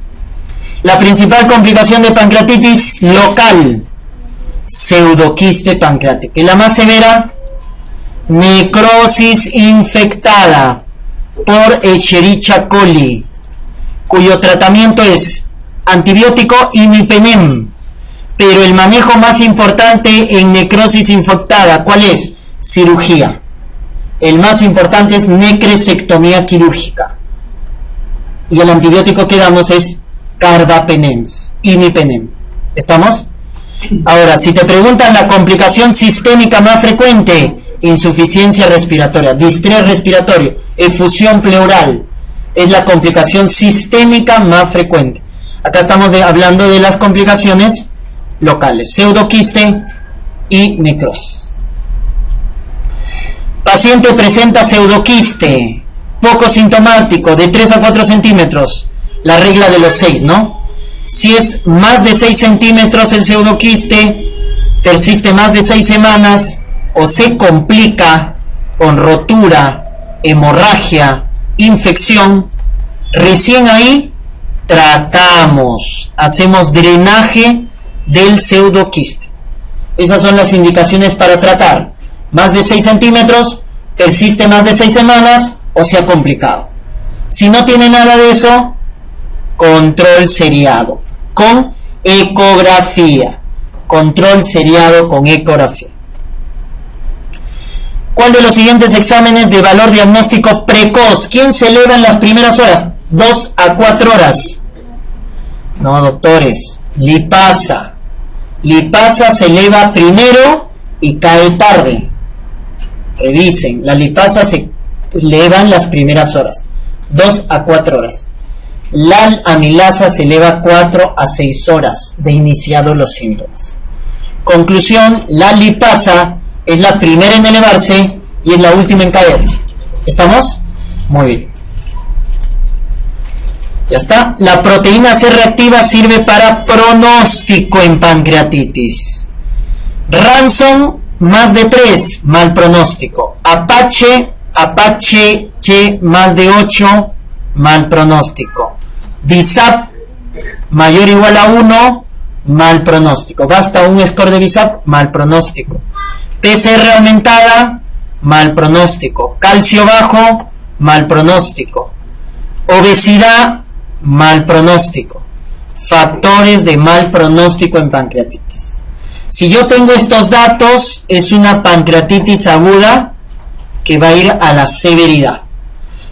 Speaker 1: La principal complicación de pancreatitis local, pseudoquiste pancreática. Y la más severa, necrosis infectada por Escherichia coli, cuyo tratamiento es antibiótico y imipenem. Pero el manejo más importante en necrosis infectada, ¿cuál es? Cirugía. El más importante es necresectomía quirúrgica. Y el antibiótico que damos es carbapenem, imipenem. ¿Estamos? Ahora, si te preguntan la complicación sistémica más frecuente, insuficiencia respiratoria, distrés respiratorio, efusión pleural, es la complicación sistémica más frecuente. Acá estamos hablando de las complicaciones locales, pseudoquiste y necrosis. Paciente presenta pseudoquiste, poco sintomático, de 3 a 4 centímetros, la regla de los 6, ¿no? Si es más de 6 centímetros el pseudoquiste, persiste más de 6 semanas o se complica con rotura, hemorragia, infección, recién ahí tratamos, hacemos drenaje del pseudoquiste. Esas son las indicaciones para tratar. Más de 6 centímetros, persiste más de 6 semanas o se ha complicado. Si no tiene nada de eso, control seriado con ecografía. Control seriado con ecografía. ¿Cuál de los siguientes exámenes de valor diagnóstico precoz? ¿Quién se eleva en las primeras horas? 2 a 4 horas. No, doctores. Lipasa. Lipasa se eleva primero y cae tarde. Revisen. La lipasa se eleva en las primeras horas. 2 a 4 horas. La amilasa se eleva 4 a 6 horas de iniciados los síntomas. Conclusión, la lipasa es la primera en elevarse y es la última en caer. ¿Estamos? Muy bien. Ya está. La proteína C reactiva sirve para pronóstico en pancreatitis. Ransom, más de 3, mal pronóstico. Apache, Che, más de 8, mal pronóstico. BISAP, mayor o igual a 1, mal pronóstico. Basta un score de BISAP, mal pronóstico. PCR aumentada, mal pronóstico. Calcio bajo, mal pronóstico. Obesidad, mal pronóstico. Factores de mal pronóstico en pancreatitis. Si yo tengo estos datos, es una pancreatitis aguda que va a ir a la severidad.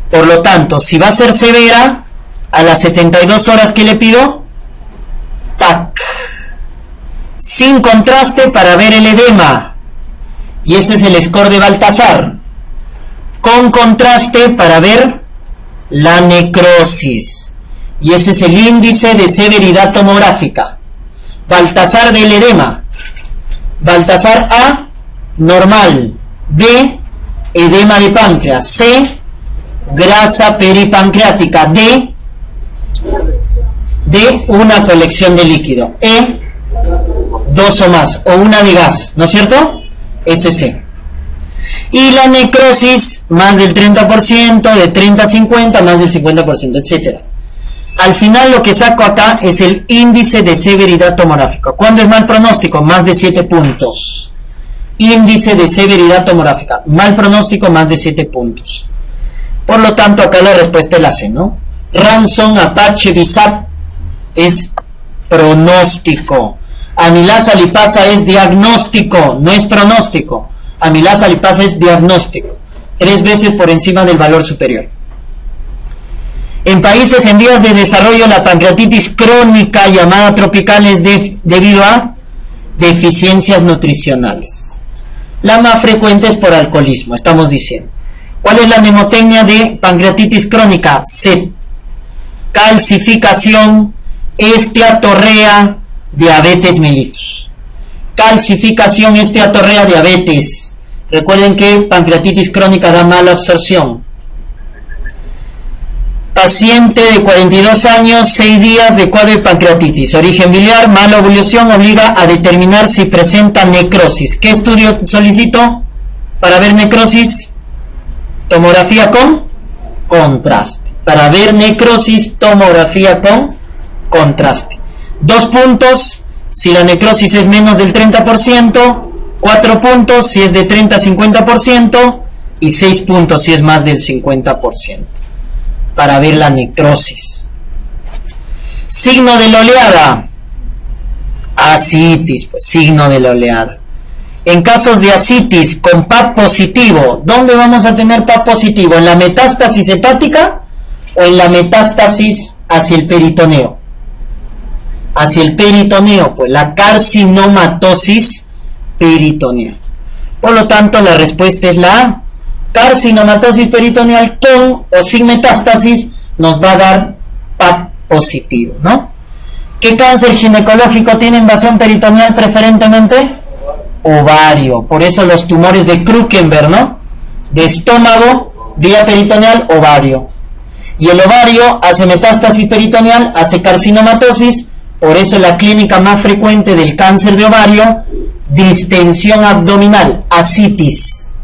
Speaker 1: Por lo tanto, si va a ser severa, a las 72 horas que le pido, TAC. Sin contraste para ver el edema. Y ese es el score de Baltasar. Con contraste para ver la necrosis. Y ese es el índice de severidad tomográfica. Baltasar del edema. Baltasar A, normal. B, edema de páncreas. C, grasa peripancreática. D, una colección de líquido. E, 2 o más, o una de gas, ¿no es cierto? Ese C. Y la necrosis, más del 30%, de 30 a 50, más del 50%, etc. Al final lo que saco acá es el índice de severidad tomográfica. ¿Cuándo es mal pronóstico? Más de 7 puntos. Índice de severidad tomográfica. Mal pronóstico, más de 7 puntos. Por lo tanto, acá la respuesta es la C, ¿no? Ranson, Apache, Bisat es pronóstico. Amilasa lipasa es diagnóstico, no es pronóstico. Amilasa lipasa es diagnóstico. 3 veces por encima del valor superior. En países en vías de desarrollo, la pancreatitis crónica llamada tropical es debido a deficiencias nutricionales. La más frecuente es por alcoholismo, estamos diciendo. ¿Cuál es la mnemotecnia de pancreatitis crónica? C. Calcificación, esteatorrea, diabetes mellitus. Calcificación, esteatorrea, diabetes. Recuerden que pancreatitis crónica da mala absorción. Paciente de 42 años, 6 días de cuadro de pancreatitis. Origen biliar, mala ovulación, obliga a determinar si presenta necrosis. ¿Qué estudio solicito para ver necrosis? Tomografía con contraste. Para ver necrosis, tomografía con contraste. 2 puntos si la necrosis es menos del 30%, 4 puntos si es de 30 a 50% y 6 puntos si es más del 50%. Para ver la necrosis. Signo de la oleada. Ascitis, pues signo de la oleada. En casos de ascitis con PAP positivo, ¿dónde vamos a tener PAP positivo? ¿En la metástasis hepática o en la metástasis hacia el peritoneo? Hacia el peritoneo, pues la carcinomatosis peritoneal. Por lo tanto, la respuesta es la A. Carcinomatosis peritoneal con o sin metástasis nos va a dar PAP positivo, ¿no? ¿Qué cáncer ginecológico tiene invasión peritoneal preferentemente? Ovario. Por eso los tumores de Krukenberg, ¿no? De estómago, vía peritoneal, ovario. Y el ovario hace metástasis peritoneal, hace carcinomatosis. Por eso la clínica más frecuente del cáncer de ovario, distensión abdominal, ascitis.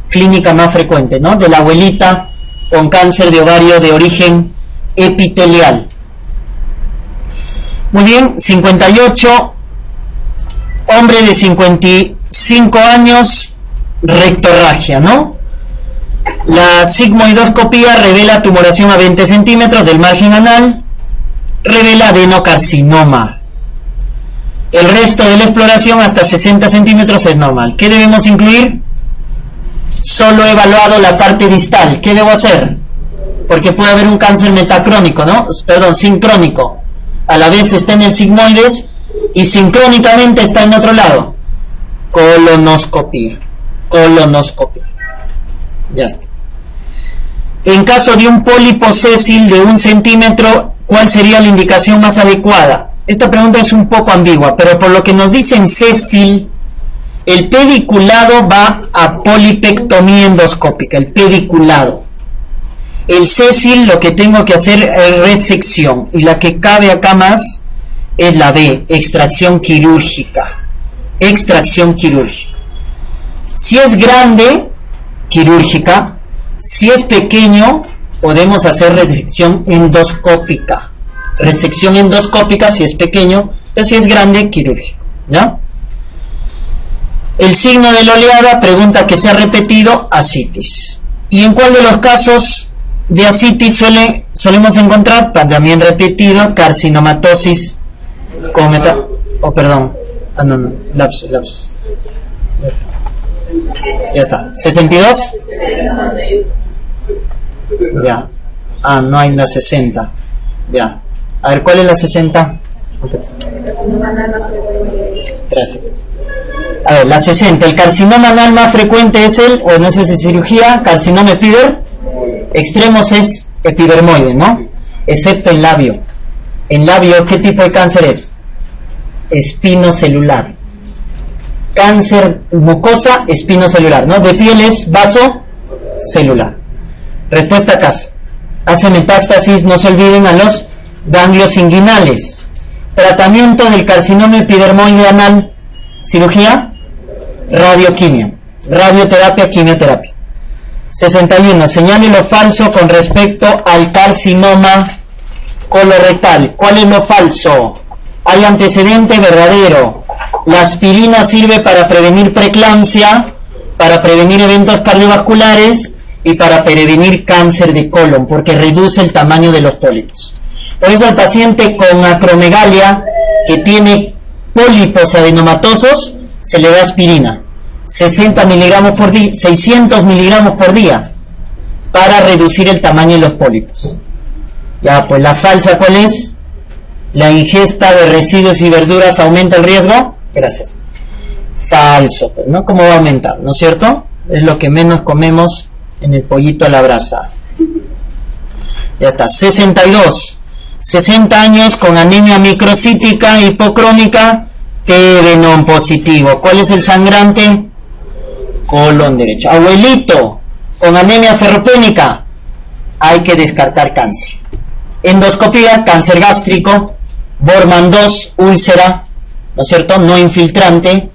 Speaker 1: Clínica más frecuente, ¿no? De la abuelita con cáncer de ovario de origen epitelial. Muy bien, 58, hombre de 55 años, rectorragia, ¿no? La sigmoidoscopía revela tumoración a 20 centímetros del margen anal, revela adenocarcinoma. El resto de la exploración hasta 60 centímetros es normal. ¿Qué debemos incluir? Solo he evaluado la parte distal. ¿Qué debo hacer? Porque puede haber un cáncer metacrónico, ¿no? Perdón, sincrónico. A la vez está en el sigmoides y sincrónicamente está en otro lado. Colonoscopía. Colonoscopía. Ya está. En caso de un pólipo sésil de 1 centímetro, ¿cuál sería la indicación más adecuada? Esta pregunta es un poco ambigua, pero por lo que nos dicen sésil, el pediculado va a polipectomía endoscópica, el pediculado. El sésil lo que tengo que hacer es resección, y la que cabe acá más es la B, extracción quirúrgica. Extracción quirúrgica. Si es grande, quirúrgica. Si es pequeño, podemos hacer resección endoscópica. Resección endoscópica si es pequeño, pero si es grande, quirúrgico, ¿ya? El signo de la oleada, pregunta que se ha repetido, ascitis. ¿Y en cuál de los casos de ascitis solemos encontrar, también repetido, carcinomatosis como lapsus. Ya está. 62. Ya. No hay la 60. Ya. A ver, ¿cuál es la 60? Gracias. A ver, la 60. El carcinoma anal más frecuente es o no sé si cirugía, carcinoma extremos es epidermoide, ¿no? Excepto en labio. En labio, ¿qué tipo de cáncer es? Espinocelular. Cáncer mucosa, espinocelular, ¿no? De piel es vaso celular. Respuesta acá. Hace metástasis, no se olviden, a los ganglios inguinales. Tratamiento del carcinoma epidermoide anal. Cirugía, radioquimio. Radioterapia, quimioterapia. 61. Señale lo falso con respecto al carcinoma colorectal. ¿Cuál es lo falso? Hay antecedente verdadero. La aspirina sirve para prevenir preeclampsia, para prevenir eventos cardiovasculares y para prevenir cáncer de colon, porque reduce el tamaño de los pólipos. Por eso al paciente con acromegalia, que tiene pólipos adenomatosos, se le da aspirina. 60 miligramos por día, 600 miligramos por día, para reducir el tamaño de los pólipos. Ya, pues la falsa, ¿cuál es? La ingesta de residuos y verduras aumenta el riesgo. Gracias. Falso, pues, ¿no? ¿Cómo va a aumentar? ¿No es cierto? Es lo que menos comemos en el pollito a la brasa. Ya está. 62. 60 años con anemia microcítica hipocrónica, TB positivo. ¿Cuál es el sangrante? Colon derecho. Abuelito, con anemia ferropénica, hay que descartar cáncer. Endoscopía, cáncer gástrico. Bormann 2, úlcera, ¿no es cierto? No infiltrante.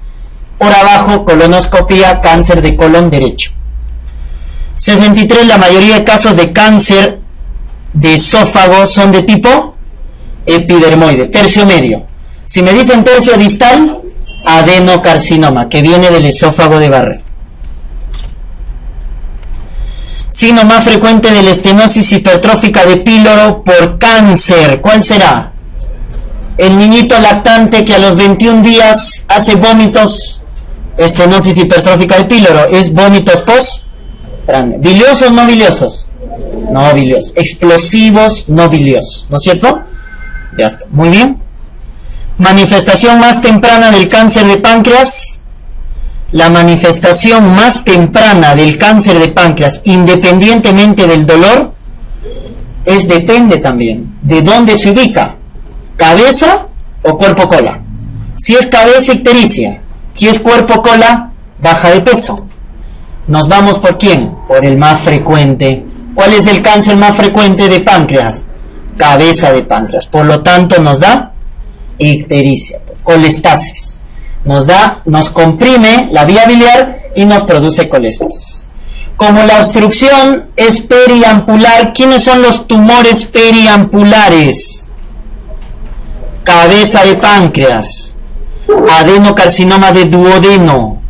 Speaker 1: Por abajo, colonoscopía, cáncer de colon derecho. 63. La mayoría de casos de cáncer de esófago son de tipo epidermoide, tercio medio. Si me dicen tercio distal, adenocarcinoma, que viene del esófago de Barrett. Signo más frecuente de la estenosis hipertrófica de píloro por cáncer, ¿cuál será? El niñito lactante que a los 21 días hace vómitos, estenosis hipertrófica de píloro, es vómitos post-prandial. ¿Biliosos o no biliosos? No biliosos. Explosivos, no biliosos, ¿no es cierto? Ya está, muy bien. Manifestación más temprana del cáncer de páncreas. La manifestación más temprana del cáncer de páncreas, independientemente del dolor, depende también de dónde se ubica, cabeza o cuerpo-cola. Si es cabeza, ictericia. Si es cuerpo-cola, baja de peso. Nos vamos por quién, por el más frecuente. ¿Cuál es el cáncer más frecuente de páncreas? Cabeza de páncreas. Por lo tanto, nos da ictericia, colestasis. Nos comprime la vía biliar y nos produce colestasis. Como la obstrucción es periampular, ¿quiénes son los tumores periampulares? Cabeza de páncreas, adenocarcinoma de duodeno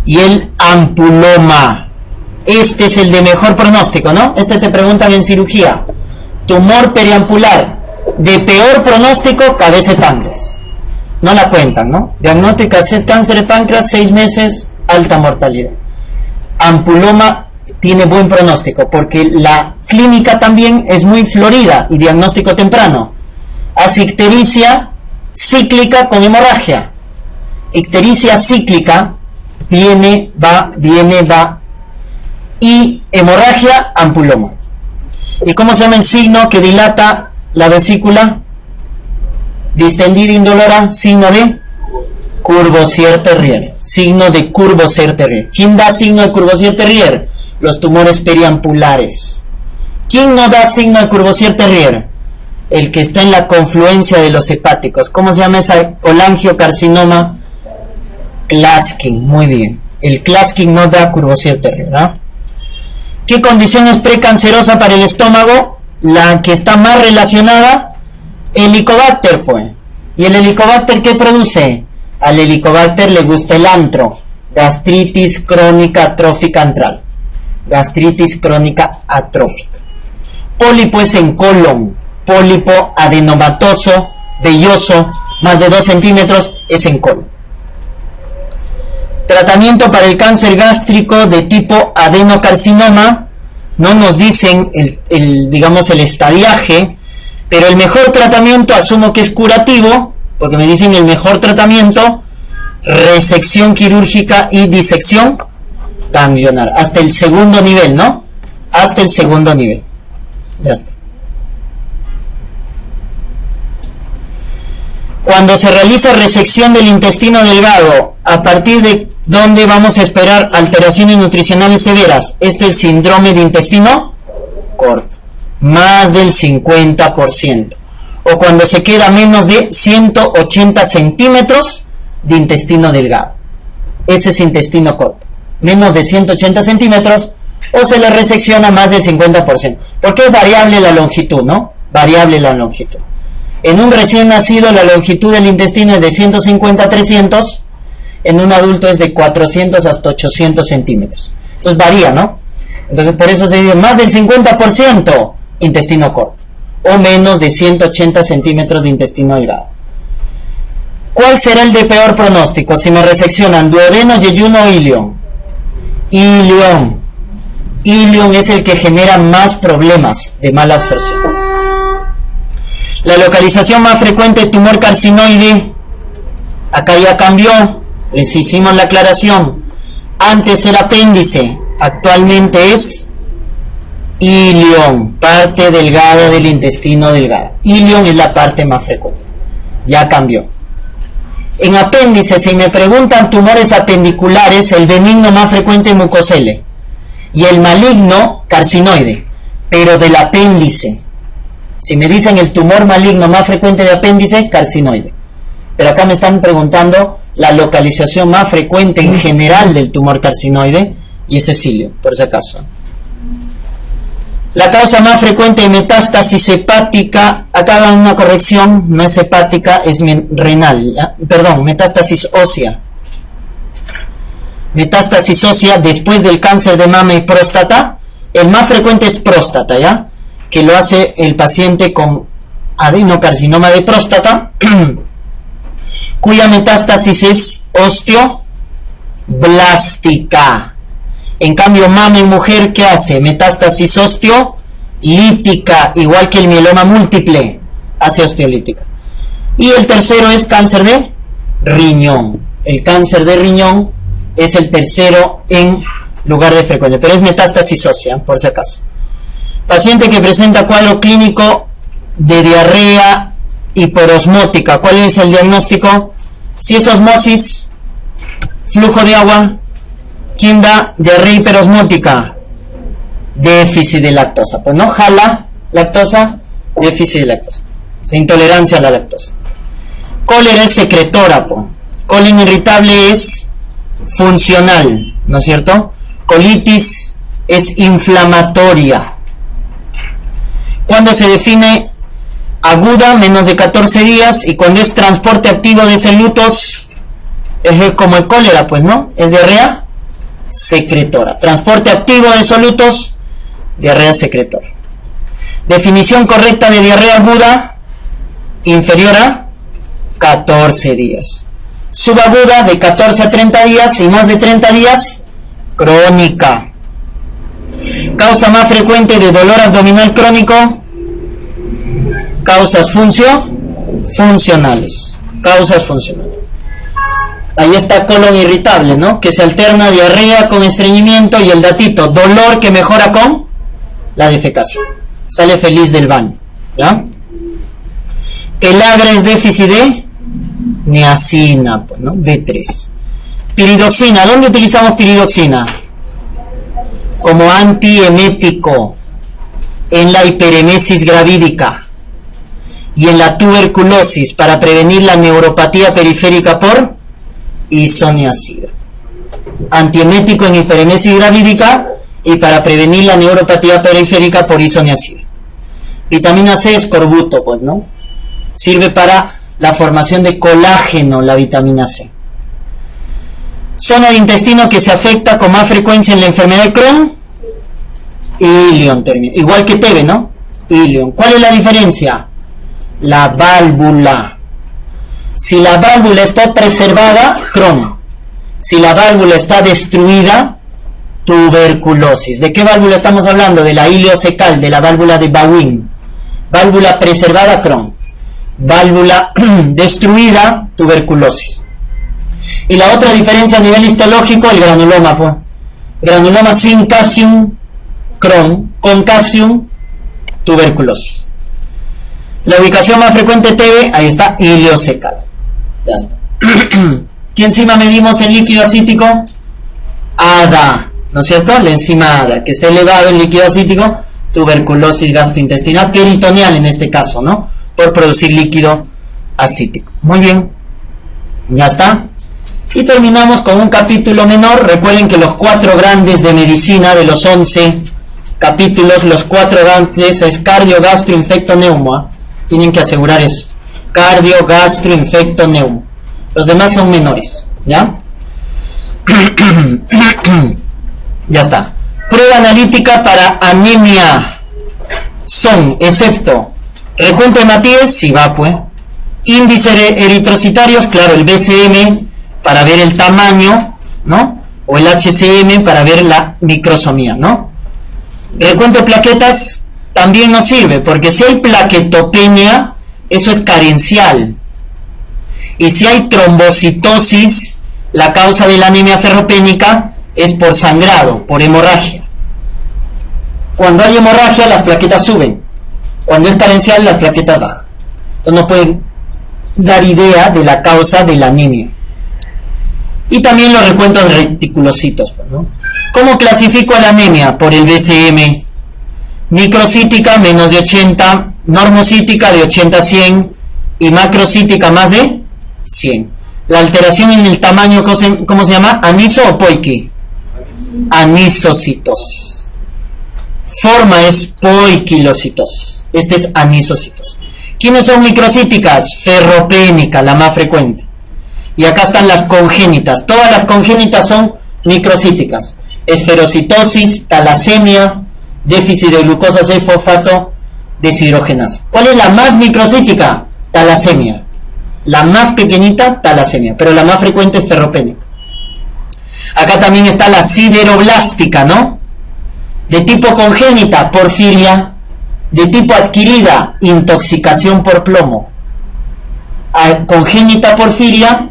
Speaker 1: y el ampuloma. Este es el de mejor pronóstico, ¿no? Este te preguntan en cirugía. Tumor periampular de peor pronóstico, cabeza de páncreas. No la cuentan, ¿no? Diagnóstica es cáncer de páncreas, 6 meses, alta mortalidad. Ampuloma tiene buen pronóstico porque la clínica también es muy florida y diagnóstico temprano. Hace ictericia cíclica con hemorragia. Ictericia cíclica, viene, va, y hemorragia, ampuloma. ¿Y cómo se llama el signo que dilata la vesícula? Distendida indolora, signo de Courvoisier-Terrier. Signo de Courvoisier-Terrier. ¿Quién da signo de Courvoisier-Terrier? Los tumores periampulares. ¿Quién no da signo de Courvoisier-Terrier? El que está en la confluencia de los hepáticos. ¿Cómo se llama esa colangiocarcinoma? Klaskin. Muy bien. El Klaskin no da Courvoisier-Terrier, ¿no? ¿Qué condición es precancerosa para el estómago? La que está más relacionada, Helicobacter, pues. ¿Y el Helicobacter qué produce? Al Helicobacter le gusta el antro, gastritis crónica atrófica antral. gastritis crónica atrófica. Pólipo es en colon, pólipo adenomatoso, velloso, más de 2 centímetros, es en colon. Tratamiento para el cáncer gástrico de tipo adenocarcinoma, no nos dicen digamos el estadiaje, pero el mejor tratamiento asumo que es curativo, porque me dicen el mejor tratamiento, resección quirúrgica y disección ganglionar, hasta el segundo nivel, ¿no? Hasta el segundo nivel. Ya está. Cuando se realiza resección del intestino delgado, ¿a partir de dónde vamos a esperar alteraciones nutricionales severas? Esto es el síndrome de intestino corto, más del 50%. O cuando se queda menos de 180 centímetros de intestino delgado. Ese es intestino corto. Menos de 180 centímetros, o se le resecciona más del 50%. Porque es variable la longitud, ¿no? Variable la longitud. En un recién nacido la longitud del intestino es de 150 a 300, en un adulto es de 400 hasta 800 centímetros. Entonces varía, ¿no? Entonces por eso se dice más del 50% intestino corto, o menos de 180 centímetros de intestino delgado. ¿Cuál será el de peor pronóstico si me reseccionan duodeno, yeyuno o ilion? Ilion. Ilion es el que genera más problemas de mala absorción. La localización más frecuente de tumor carcinoide, acá ya cambió, les hicimos la aclaración. Antes era apéndice, actualmente es ilion, parte delgada del intestino delgado. Ilion es la parte más frecuente, ya cambió. En apéndice, si me preguntan tumores apendiculares, el benigno más frecuente es mucosele y el maligno carcinoide, pero del apéndice. Si me dicen el tumor maligno más frecuente de apéndice, carcinoide. Pero acá me están preguntando la localización más frecuente en general del tumor carcinoide, y ese es ilion, por si acaso. La causa más frecuente de metástasis hepática, acá hagan una corrección, no es hepática, es renal, ¿ya? Perdón, metástasis ósea. Metástasis ósea después del cáncer de mama y próstata, el más frecuente es próstata, ¿ya? Que lo hace el paciente con adenocarcinoma de próstata, cuya metástasis es osteoblástica. En cambio, mama y mujer, ¿qué hace? Metástasis osteolítica, igual que el mieloma múltiple, hace osteolítica. Y el tercero es cáncer de riñón. El cáncer de riñón es el tercero en lugar de frecuencia, pero es metástasis ósea, por si acaso. Paciente que presenta cuadro clínico de diarrea hiperosmótica. ¿Cuál es el diagnóstico? Si es osmosis, flujo de agua, ¿quién da diarrea hiperosmótica? Déficit de lactosa. Pues no jala lactosa, déficit de lactosa. O sea, intolerancia a la lactosa. Cólera es secretora, colon irritable es funcional, ¿no es cierto? Colitis es inflamatoria. Cuando se define aguda, menos de 14 días, y cuando es transporte activo de solutos, es como el cólera, pues, ¿no? Es diarrea secretora. Transporte activo de solutos, diarrea secretora. Definición correcta de diarrea aguda, inferior a 14 días. Subaguda, de 14 a 30 días, y más de 30 días, crónica. Causa más frecuente de dolor abdominal crónico, causas funcionales. Causas funcionales. Ahí está colon irritable, ¿no? Que se alterna diarrea con estreñimiento, y el datito, dolor que mejora con la defecación. Sale feliz del baño, ¿ya? Pelagra es déficit de niacina, pues, ¿no? B3. Piridoxina, ¿dónde utilizamos piridoxina? Como antiemético en la hiperemesis gravídica y en la tuberculosis para prevenir la neuropatía periférica por isoniazida. Antiemético en hiperemesis gravídica y para prevenir la neuropatía periférica por isoniazida. Vitamina C, escorbuto, pues, ¿no? Sirve para la formación de colágeno, la vitamina C. Zona de intestino que se afecta con más frecuencia en la enfermedad de Crohn, Ilion termina. Igual que TB, ¿no? Ilion. ¿Cuál es la diferencia? La válvula. Si la válvula está preservada, Crohn. Si la válvula está destruida, tuberculosis. ¿De qué válvula estamos hablando? De la ileocecal, de la válvula de Bowin. Válvula preservada, Crohn. Válvula destruida, tuberculosis. Y la otra diferencia a nivel histológico, el granuloma, pues. Granuloma sin calcium, Crohn, con calcium, tuberculosis. La ubicación más frecuente TB, ahí está, ileocecal. Ya está. ¿Qué enzima medimos en líquido acítico? ADA, ¿no es cierto? La enzima ADA, que esté elevado en líquido acítico, tuberculosis gastrointestinal, peritoneal en este caso, ¿no? Por producir líquido acítico. Muy bien, ya está. Y terminamos con un capítulo menor. Recuerden que los 4 grandes de medicina, de los 11 capítulos, los 4 grandes es cardio, gastro, infecto, neumo. Tienen que asegurar eso. Cardio, gastro, infecto, neumo. Los demás son menores, ¿ya? Ya está. Prueba analítica para anemia son, excepto recuento de Matías, si va, pues. Índice eritrocitarios, claro, el BCM para ver el tamaño, ¿no? O el HCM para ver la microsomía, ¿no? Recuento de plaquetas también nos sirve, porque si hay plaquetopenia, eso es carencial. Y si hay trombocitosis, la causa de la anemia ferropénica es por sangrado, por hemorragia. Cuando hay hemorragia, las plaquetas suben. Cuando es carencial, las plaquetas bajan. Entonces nos pueden dar idea de la causa de la anemia. Y también los recuentos de reticulocitos, ¿no? ¿Cómo clasifico la anemia? Por el BCM. Microcítica menos de 80, normocítica de 80 a 100 y macrocítica más de 100. La alteración en el tamaño, ¿cómo se llama? ¿Aniso o poiki? Anisocitosis. Forma es poikilocitosis. Este es anisocitosis. ¿Quiénes son microcíticas? Ferropénica, la más frecuente. Y acá están las congénitas. Todas las congénitas son microcíticas. Esferocitosis, talasemia, déficit de glucosa 6-fosfato, deshidrogenasa. ¿Cuál es la más microcítica? Talasemia. La más pequeñita, talasemia. Pero la más frecuente es ferropénica. Acá también está la sideroblástica, ¿no? De tipo congénita, porfiria. De tipo adquirida, intoxicación por plomo. Congénita, porfiria.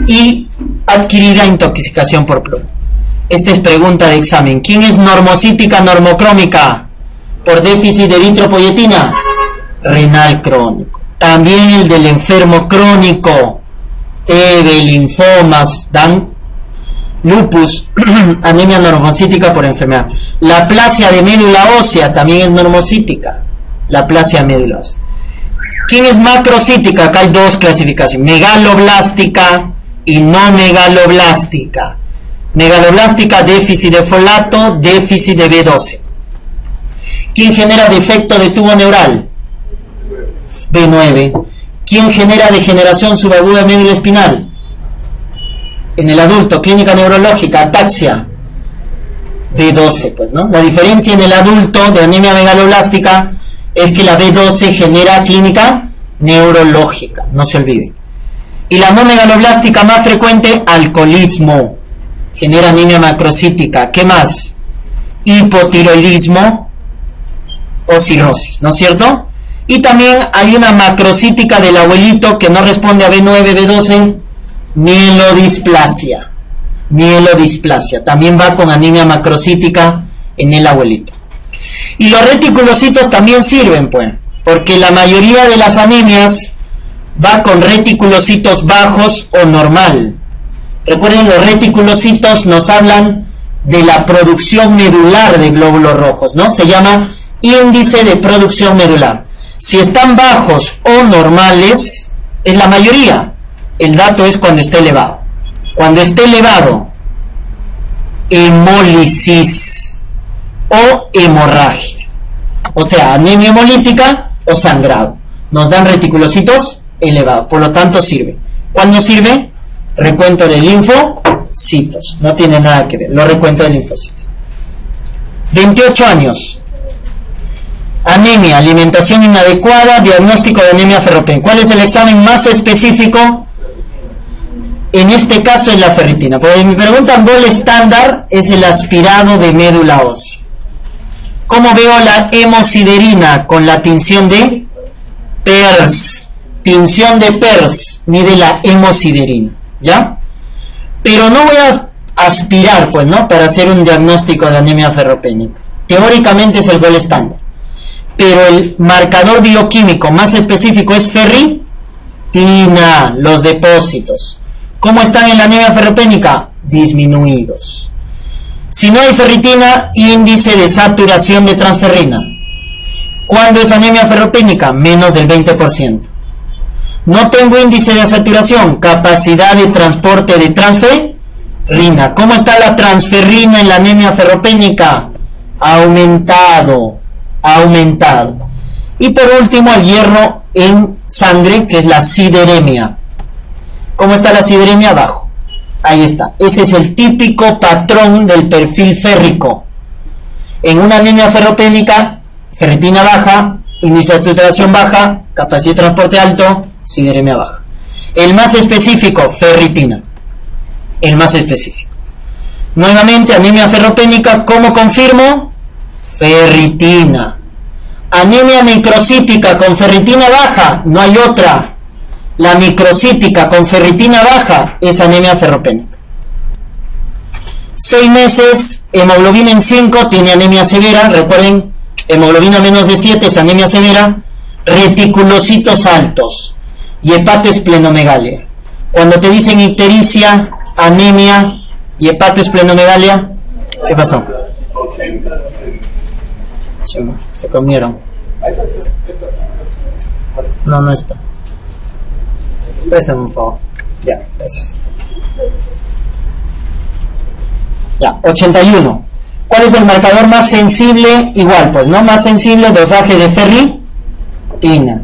Speaker 1: Y adquirida, intoxicación por plomo. Esta es pregunta de examen. ¿Quién es normocítica, normocrómica? Por déficit de eritropoyetina. Renal crónico. También el del enfermo crónico. TB, linfomas, dan lupus, anemia normocítica por enfermedad. La aplasia de médula ósea también es normocítica. La aplasia de médula ósea. ¿Quién es macrocítica? Acá hay 2 clasificaciones. Megaloblástica y no megaloblástica. Megaloblástica, déficit de folato, déficit de B12. ¿Quién genera defecto de tubo neural? B9. ¿Quién genera degeneración subaguda de médula espinal? En el adulto, clínica neurológica, ataxia. B12, pues, ¿no? La diferencia en el adulto de anemia megaloblástica es que la B12 genera clínica neurológica, no se olvide. Y la no megaloblástica más frecuente, alcoholismo, genera anemia macrocítica. ¿Qué más? Hipotiroidismo o cirrosis, ¿no es cierto? Y también hay una macrocítica del abuelito que no responde a B9, B12, mielodisplasia. Mielodisplasia, también va con anemia macrocítica en el abuelito. Y los reticulocitos también sirven, pues, porque la mayoría de las anemias va con reticulocitos bajos o normal. Recuerden, los reticulocitos nos hablan de la producción medular de glóbulos rojos, ¿no? Se llama índice de producción medular. Si están bajos o normales, es la mayoría. El dato es cuando esté elevado. Cuando esté elevado, hemólisis o hemorragia. O sea, anemia hemolítica o sangrado. Nos dan reticulocitos elevados. Por lo tanto, sirve. ¿Cuándo sirve? Recuento de linfocitos. No tiene nada que ver. Los recuentos de linfocitos. 28 años. Anemia, alimentación inadecuada, diagnóstico de anemia ferropénica. ¿Cuál es el examen más específico? En este caso es la ferritina. Porque me preguntan, gol estándar es el aspirado de médula ósea. ¿Cómo veo la hemosiderina? Con la tinción de PERS. Tinción de PERS mide la hemosiderina, ¿ya? Pero no voy a aspirar, pues, ¿no? Para hacer un diagnóstico de anemia ferropénica. Teóricamente es el gol estándar. Pero el marcador bioquímico más específico es ferritina, los depósitos. ¿Cómo están en la anemia ferropénica? Disminuidos. Si no hay ferritina, índice de saturación de transferrina. ¿Cuándo es anemia ferropénica? Menos del 20%. No tengo índice de saturación, capacidad de transporte de transferrina. ¿Cómo está la transferrina en la anemia ferropénica? Aumentado. Y por último, el hierro en sangre, que es la sideremia. ¿Cómo está la sideremia? Abajo. Ahí está. Ese es el típico patrón del perfil férrico. En una anemia ferropénica, ferritina baja, índice de saturación baja, capacidad de transporte alto, sideremia baja. El más específico, ferritina. El más específico. Nuevamente, anemia ferropénica, ¿cómo confirmo? Ferritina. Anemia microcítica con ferritina baja, no hay otra. La microcítica con ferritina baja es anemia ferropénica. 6 meses, hemoglobina en 5, tiene anemia severa. Recuerden, hemoglobina menos de 7 es anemia severa. Reticulocitos altos y hepatoesplenomegalia. Cuando te dicen ictericia, anemia y hepatoesplenomegalia, ¿qué pasó? Se comieron. No está. Pésame, por favor. Ya, gracias. Ya, 81. ¿Cuál es el marcador más sensible? Igual, pues, ¿no? Más sensible, dosaje de ferritina.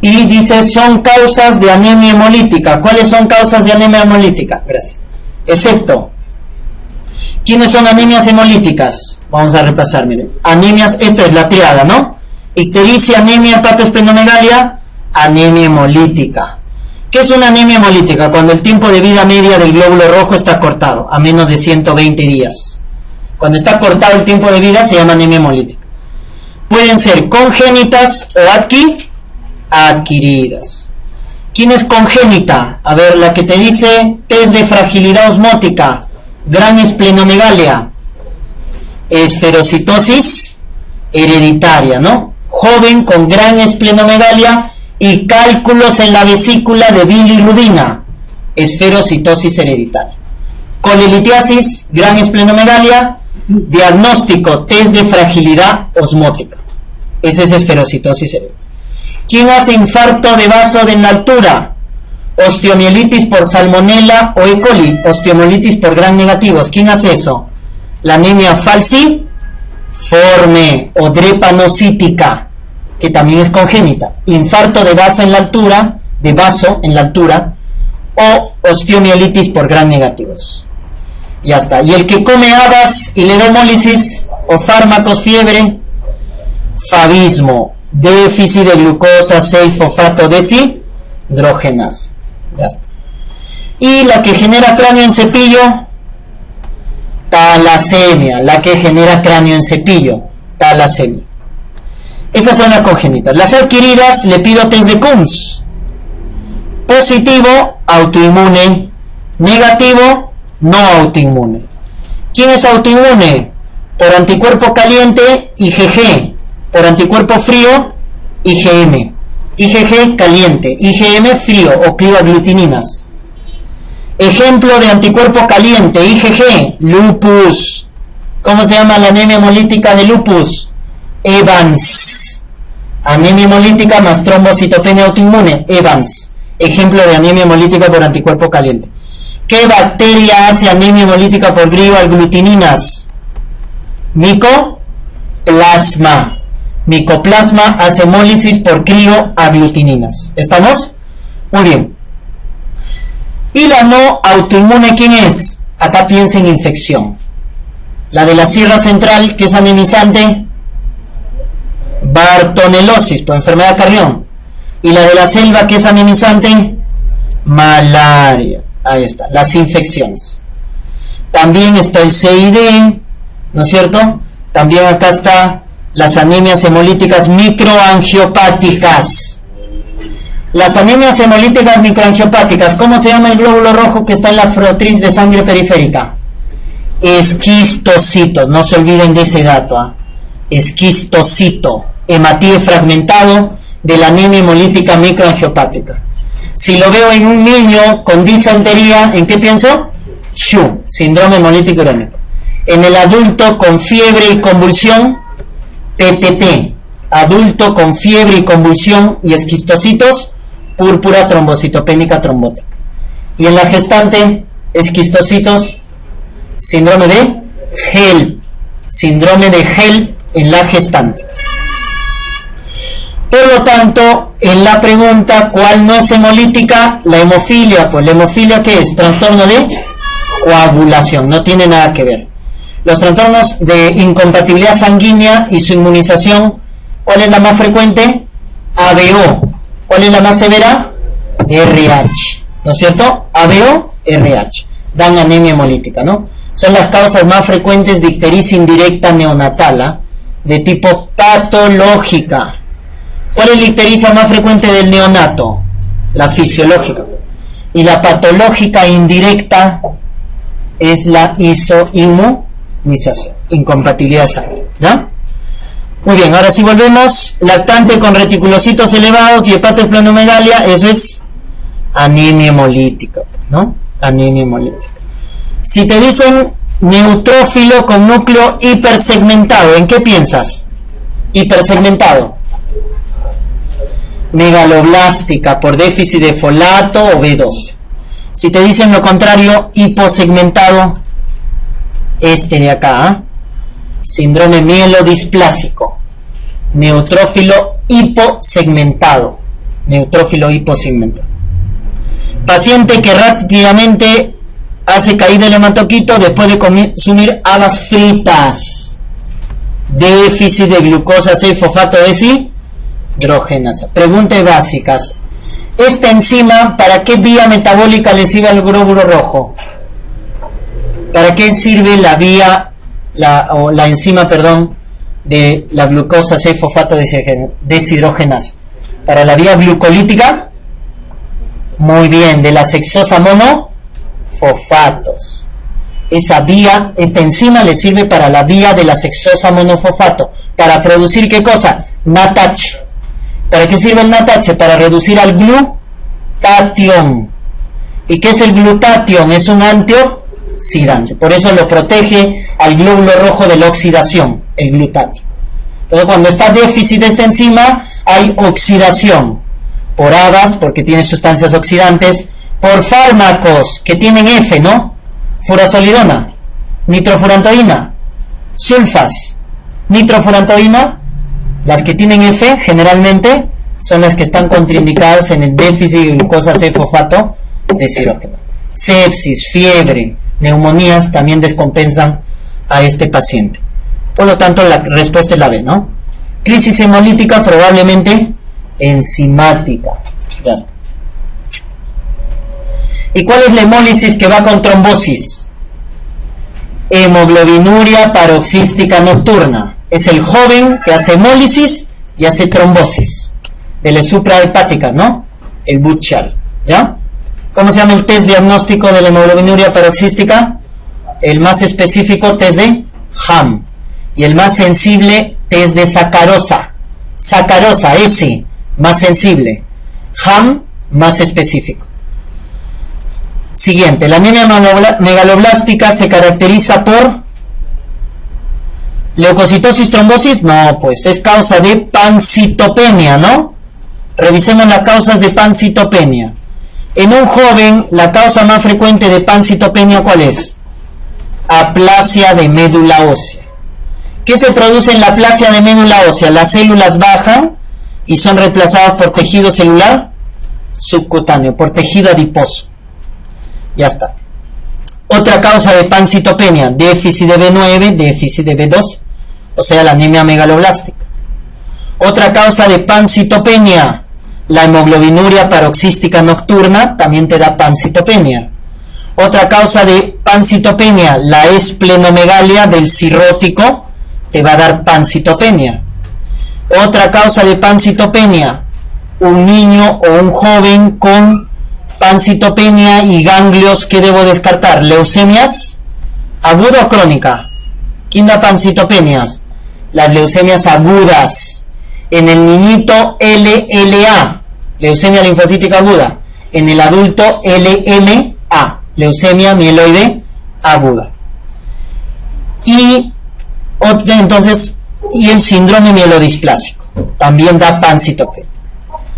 Speaker 1: Y dice, son causas de anemia hemolítica. ¿Cuáles son causas de anemia hemolítica? Gracias. Excepto. ¿Quiénes son anemias hemolíticas? Vamos a repasar, miren. Anemias, esta es la triada, ¿no? Ictericia, anemia, hepatoesplenomegalia, anemia hemolítica. ¿Qué es una anemia hemolítica? Cuando el tiempo de vida media del glóbulo rojo está cortado, a menos de 120 días. Cuando está cortado el tiempo de vida se llama anemia hemolítica. Pueden ser congénitas o adquiridas. ¿Quién es congénita? A ver, la que te dice test de fragilidad osmótica, gran esplenomegalia, esferocitosis hereditaria, ¿no? Joven con gran esplenomegalia y cálculos en la vesícula de bilirrubina, esferocitosis hereditaria. Colelitiasis, gran esplenomegalia, diagnóstico, test de fragilidad osmótica. Esa es esferocitosis hereditaria. ¿Quién hace infarto de vaso de la altura? Osteomielitis por salmonella o E. coli, osteomielitis por gran negativos. ¿Quién hace eso? La anemia falciforme o drepanocítica, que también es congénita. Infarto de vaso en la altura, o osteomielitis por gran negativos. Ya está. Y el que come habas y le da hemólisis o fármacos, fiebre, favismo, déficit de glucosa 6-fosfato deshidrogenasa. Ya está. Y la que genera cráneo en cepillo, talasemia. La que genera cráneo en cepillo, talasemia. Esas son las congénitas. Las adquiridas, le pido test de Coombs. Positivo, autoinmune. Negativo, no autoinmune. ¿Quién es autoinmune? Por anticuerpo caliente, IgG. Por anticuerpo frío, IgM. IgG caliente, IgM frío o clioaglutininas. Ejemplo de anticuerpo caliente, IgG, lupus. ¿Cómo se llama la anemia hemolítica de lupus? Evans. Anemia hemolítica más trombocitopenia autoinmune, Evans. Ejemplo de anemia hemolítica por anticuerpo caliente. ¿Qué bacteria hace anemia hemolítica por glioaglutininas? Micoplasma. Micoplasma hace hemólisis por crioaglutininas. ¿Estamos? Muy bien. Y la no autoinmune, ¿quién es? Acá piensa en infección. La de la Sierra Central, que es anemizante, bartonelosis, por enfermedad de Carrión. Y la de la selva, que es anemizante, malaria. Ahí está, las infecciones. También está el CID, ¿no es cierto? También acá está las anemias hemolíticas microangiopáticas. Las anemias hemolíticas microangiopáticas, ¿cómo se llama el glóbulo rojo que está en la frotriz de sangre periférica? Esquistocitos, no se olviden de ese dato, ¿eh? Esquistocito, hematíe fragmentado de la anemia hemolítica microangiopática. Si lo veo en un niño con disentería, ¿en qué pienso? SHU, síndrome hemolítico urémico. En el adulto con fiebre y convulsión, PTT, adulto con fiebre y convulsión y esquistocitos, púrpura trombocitopénica trombótica. Y en la gestante, esquistocitos, síndrome de HELP, síndrome de HELP en la gestante. Por lo tanto, en la pregunta, ¿cuál no es hemolítica? La hemofilia. Pues la hemofilia, ¿qué es? Trastorno de coagulación, no tiene nada que ver. Los trastornos de incompatibilidad sanguínea y su inmunización, ¿cuál es la más frecuente? ABO. ¿Cuál es la más severa? RH, ¿no es cierto? ABO, RH. Dan anemia hemolítica, ¿no? Son las causas más frecuentes de ictericia indirecta neonatal, de tipo patológica. ¿Cuál es la ictericia más frecuente del neonato? La fisiológica. Y la patológica indirecta es la isoinmunización, incompatibilidad sanguínea, ¿ya? Muy bien, ahora si volvemos, lactante con reticulocitos elevados y hepatoesplenomegalia, eso es anemia hemolítica, ¿no? Anemia hemolítica. Si te dicen neutrófilo con núcleo hipersegmentado, ¿en qué piensas? Hipersegmentado. Megaloblástica por déficit de folato o B12. Si te dicen lo contrario, hiposegmentado, este de acá, ¿eh? Síndrome mielodisplásico, neutrófilo hiposegmentado, neutrófilo hiposegmentado. Paciente que rápidamente hace caída el hematoquito después de consumir habas fritas, déficit de glucosa 6-fosfato deshidrogenasa. Preguntas básicas. Esta enzima, ¿para qué vía metabólica le sirve al glóbulo rojo? ¿Para qué sirve la enzima de la glucosa 6-fosfato deshidrogenasa? ¿Para la vía glucolítica? Muy bien, de la sexosa monofosfatos. Esta enzima le sirve para la vía de la sexosa monofosfato. ¿Para producir qué cosa? NATH. ¿Para qué sirve el NATH? Para reducir al glutatión. ¿Y qué es el glutatión? Es un antioxidante. Por eso lo protege al glóbulo rojo de la oxidación, el glutatión. Entonces, cuando está déficit de esta enzima, hay oxidación. Por habas, porque tiene sustancias oxidantes. Por fármacos que tienen F, ¿no? Furazolidona, nitrofurantoína, sulfas, nitrofurantoína. Las que tienen F generalmente son las que están contraindicadas en el déficit de glucosa 6-fosfato deshidrogenasa. Sepsis, fiebre, neumonías también descompensan a este paciente. Por lo tanto, la respuesta es la B, ¿no? Crisis hemolítica probablemente enzimática. Ya está. ¿Y cuál es la hemólisis que va con trombosis? Hemoglobinuria paroxística nocturna. Es el joven que hace hemólisis y hace trombosis de las suprahepáticas, ¿no? El Buchar, ¿ya? ¿Cómo se llama el test diagnóstico de la hemoglobinuria paroxística? El más específico, test de Ham. Y el más sensible, test de sacarosa. Sacarosa, S, más sensible. Ham, más específico. Siguiente, la anemia megaloblástica se caracteriza por leucocitosis, trombosis. No, pues es causa de pancitopenia, ¿no? Revisemos las causas de pancitopenia. En un joven, la causa más frecuente de pancitopenia, ¿cuál es? Aplasia de médula ósea. ¿Qué se produce en la aplasia de médula ósea? Las células bajan y son reemplazadas por tejido celular subcutáneo, por tejido adiposo. Ya está. Otra causa de pancitopenia, déficit de B9, déficit de B12, o sea, la anemia megaloblástica. Otra causa de pancitopenia, la hemoglobinuria paroxística nocturna, también te da pancitopenia. Otra causa de pancitopenia, la esplenomegalia del cirrótico, te va a dar pancitopenia. Otra causa de pancitopenia, un niño o un joven con pancitopenia y ganglios que debo descartar. Leucemias, aguda o crónica. ¿Quién da pancitopenias? Las leucemias agudas. En el niñito LLA, leucemia linfocítica aguda. En el adulto LMA, leucemia mieloide aguda. Y entonces, y el síndrome mielodisplásico también da pancitopenia.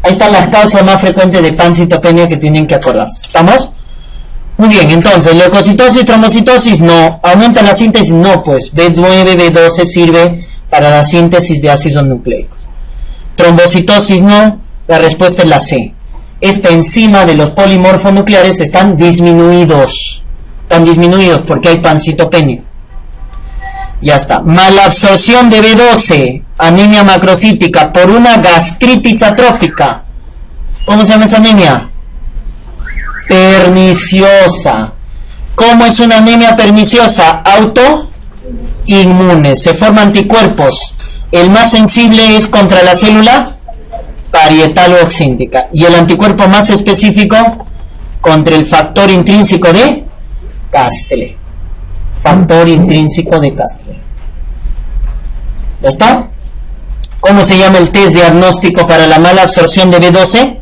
Speaker 1: Ahí están las causas más frecuentes de pancitopenia que tienen que acordarse. ¿Estamos? Muy bien, entonces, leucocitosis, trombocitosis, no. ¿Aumenta la síntesis? No, pues. B9, B12 sirve para la síntesis de ácidos nucleicos. Trombocitosis, no. La respuesta es la C. Esta enzima de los polimorfonucleares están disminuidos. Están disminuidos porque hay pancitopenia. Ya está. Malabsorción de B12, anemia macrocítica por una gastritis atrófica. ¿Cómo se llama esa anemia? Perniciosa. ¿Cómo es una anemia perniciosa? Autoinmune. Se forman anticuerpos. El más sensible es contra la célula parietal o oxíntica. Y el anticuerpo más específico contra el factor intrínseco de Castle. Factor intrínseco de Castle. ¿Ya está? ¿Cómo se llama el test diagnóstico para la mala absorción de B12?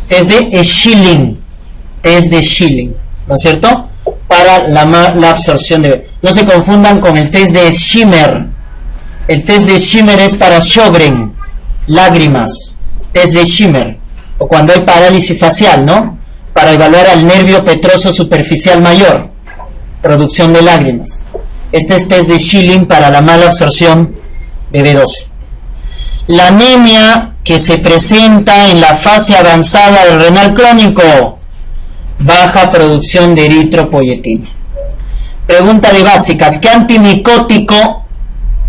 Speaker 1: Test de Schilling. Test de Schilling, ¿no es cierto? Para la mala absorción de B. No se confundan con el test de Schimmer. El test de Schimmer es para Sjögren, lágrimas. Test de Schimmer. O cuando hay parálisis facial, ¿no? Para evaluar al nervio petroso superficial mayor. Producción de lágrimas. Este es test de Schilling para la mala absorción de B12. La anemia que se presenta en la fase avanzada del renal crónico, baja producción de eritropoyetina. Pregunta de básicas, ¿qué antimicótico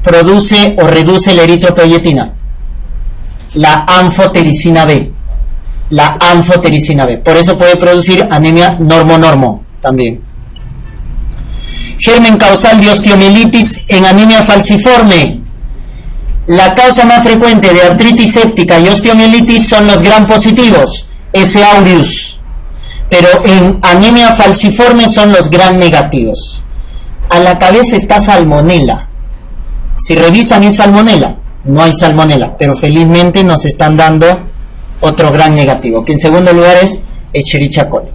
Speaker 1: produce o reduce la eritropoyetina? La anfotericina B. La anfotericina B. Por eso puede producir anemia normo-normo también. Germen causal de osteomielitis en anemia falciforme. La causa más frecuente de artritis séptica y osteomielitis son los gram positivos, S. aureus. Pero en anemia falciforme son los gram negativos. A la cabeza está salmonela. Si revisan es salmonela. No hay salmonela, pero felizmente nos están dando otro gram negativo, que en segundo lugar es Escherichia coli.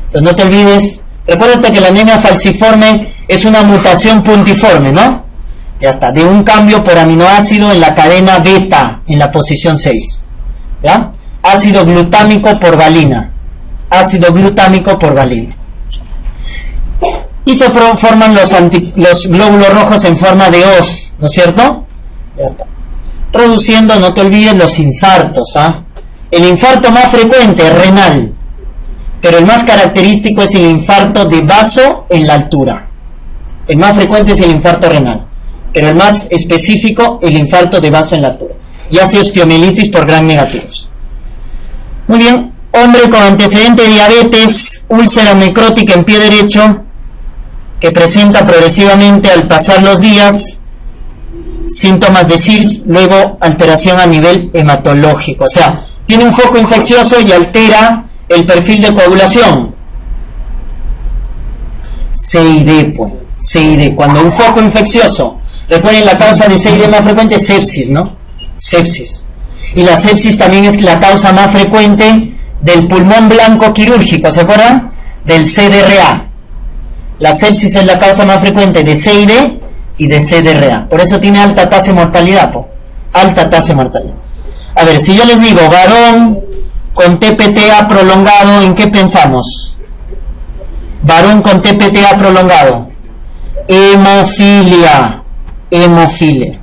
Speaker 1: Entonces no te olvides. Recuérdate que la anemia falciforme es una mutación puntiforme, ¿no? Ya está, de un cambio por aminoácido en la cadena beta, en la posición 6. ¿Ya? Ácido glutámico por valina. Ácido glutámico por valina. Y se forman los glóbulos rojos en forma de hoz, ¿no es cierto? Ya está. Produciendo, no te olvides, los infartos, ¿ah? El infarto más frecuente es renal. Pero el más característico es el infarto de vaso en la altura. El más frecuente es el infarto renal, pero el más específico, el infarto de vaso en la altura. Y hace osteomielitis por gram negativos. Muy bien, hombre con antecedente de diabetes, úlcera necrótica en pie derecho, que presenta progresivamente al pasar los días, síntomas de SIRS, luego alteración a nivel hematológico. O sea, tiene un foco infeccioso y altera el perfil de coagulación. CID, pues. CID. Cuando un foco infeccioso, recuerden la causa de CID más frecuente es sepsis, ¿no? Sepsis. Y la sepsis también es la causa más frecuente del pulmón blanco quirúrgico, ¿se acuerdan? Del CDRA. La sepsis es la causa más frecuente de CID y de CDRA. Por eso tiene alta tasa de mortalidad, po. Alta tasa de mortalidad. A ver, si yo les digo varón con TPTA prolongado, ¿en qué pensamos? Varón con TPTA prolongado. Hemofilia. Hemofilia.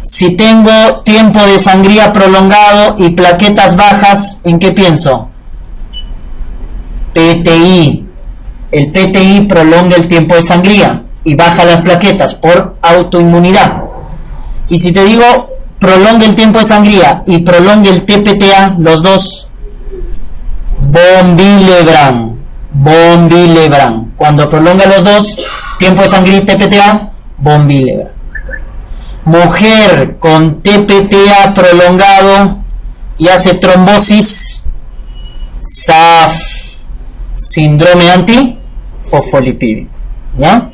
Speaker 1: Si tengo tiempo de sangría prolongado y plaquetas bajas, ¿en qué pienso? PTI. el PTI prolonga el tiempo de sangría y baja las plaquetas por autoinmunidad. Y si te digo prolonga el tiempo de sangría y prolonga el TPTA, los dos, von Willebrand. Cuando prolonga los dos, tiempo de sangría y TPTA, von Willebrand. Mujer con TPTA prolongado y hace trombosis, SAF, síndrome antifosfolipídico, ¿ya?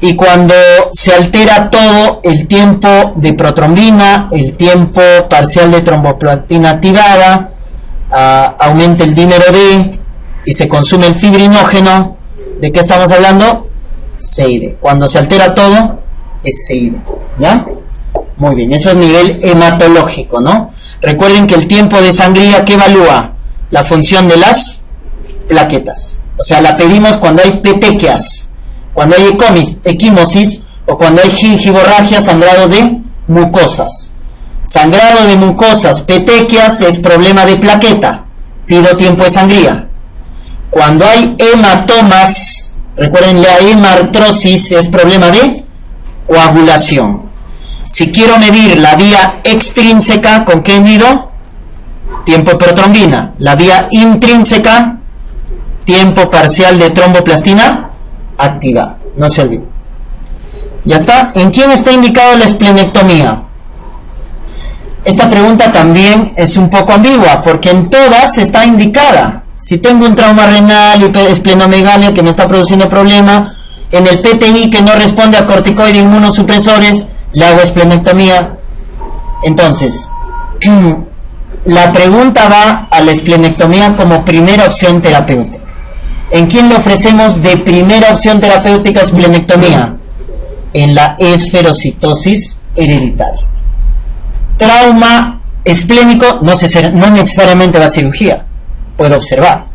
Speaker 1: Y cuando se altera todo, el tiempo de protrombina, el tiempo parcial de tromboplastina activada, aumenta el dímero D y se consume el fibrinógeno. ¿De qué estamos hablando? SEIDE. Cuando se altera todo, es SEIDE, ¿ya? Muy bien, eso es nivel hematológico, ¿no? Recuerden que el tiempo de sangría, ¿qué evalúa? La función de las plaquetas. O sea, la pedimos cuando hay petequias, cuando hay equimosis o cuando hay gingivorragia, sangrado de mucosas. Sangrado de mucosas, petequias, es problema de plaqueta, pido tiempo de sangría. Cuando hay hematomas, recuerden, la hemartrosis es problema de coagulación. Si quiero medir la vía extrínseca, ¿con qué mido? Tiempo de protrombina. La vía intrínseca, tiempo parcial de tromboplastina activa. No se olvide. Ya está. ¿En quién está indicado la esplenectomía? Esta pregunta también es un poco ambigua, porque en todas está indicada. Si tengo un trauma renal y esplenomegalia que me está produciendo problema, en el PTI que no responde a corticoides inmunosupresores, le hago esplenectomía. Entonces, la pregunta va a la esplenectomía como primera opción terapéutica. ¿En quién le ofrecemos de primera opción terapéutica esplenectomía? En la esferocitosis hereditaria. Trauma esplénico no necesariamente va a cirugía, puede observar.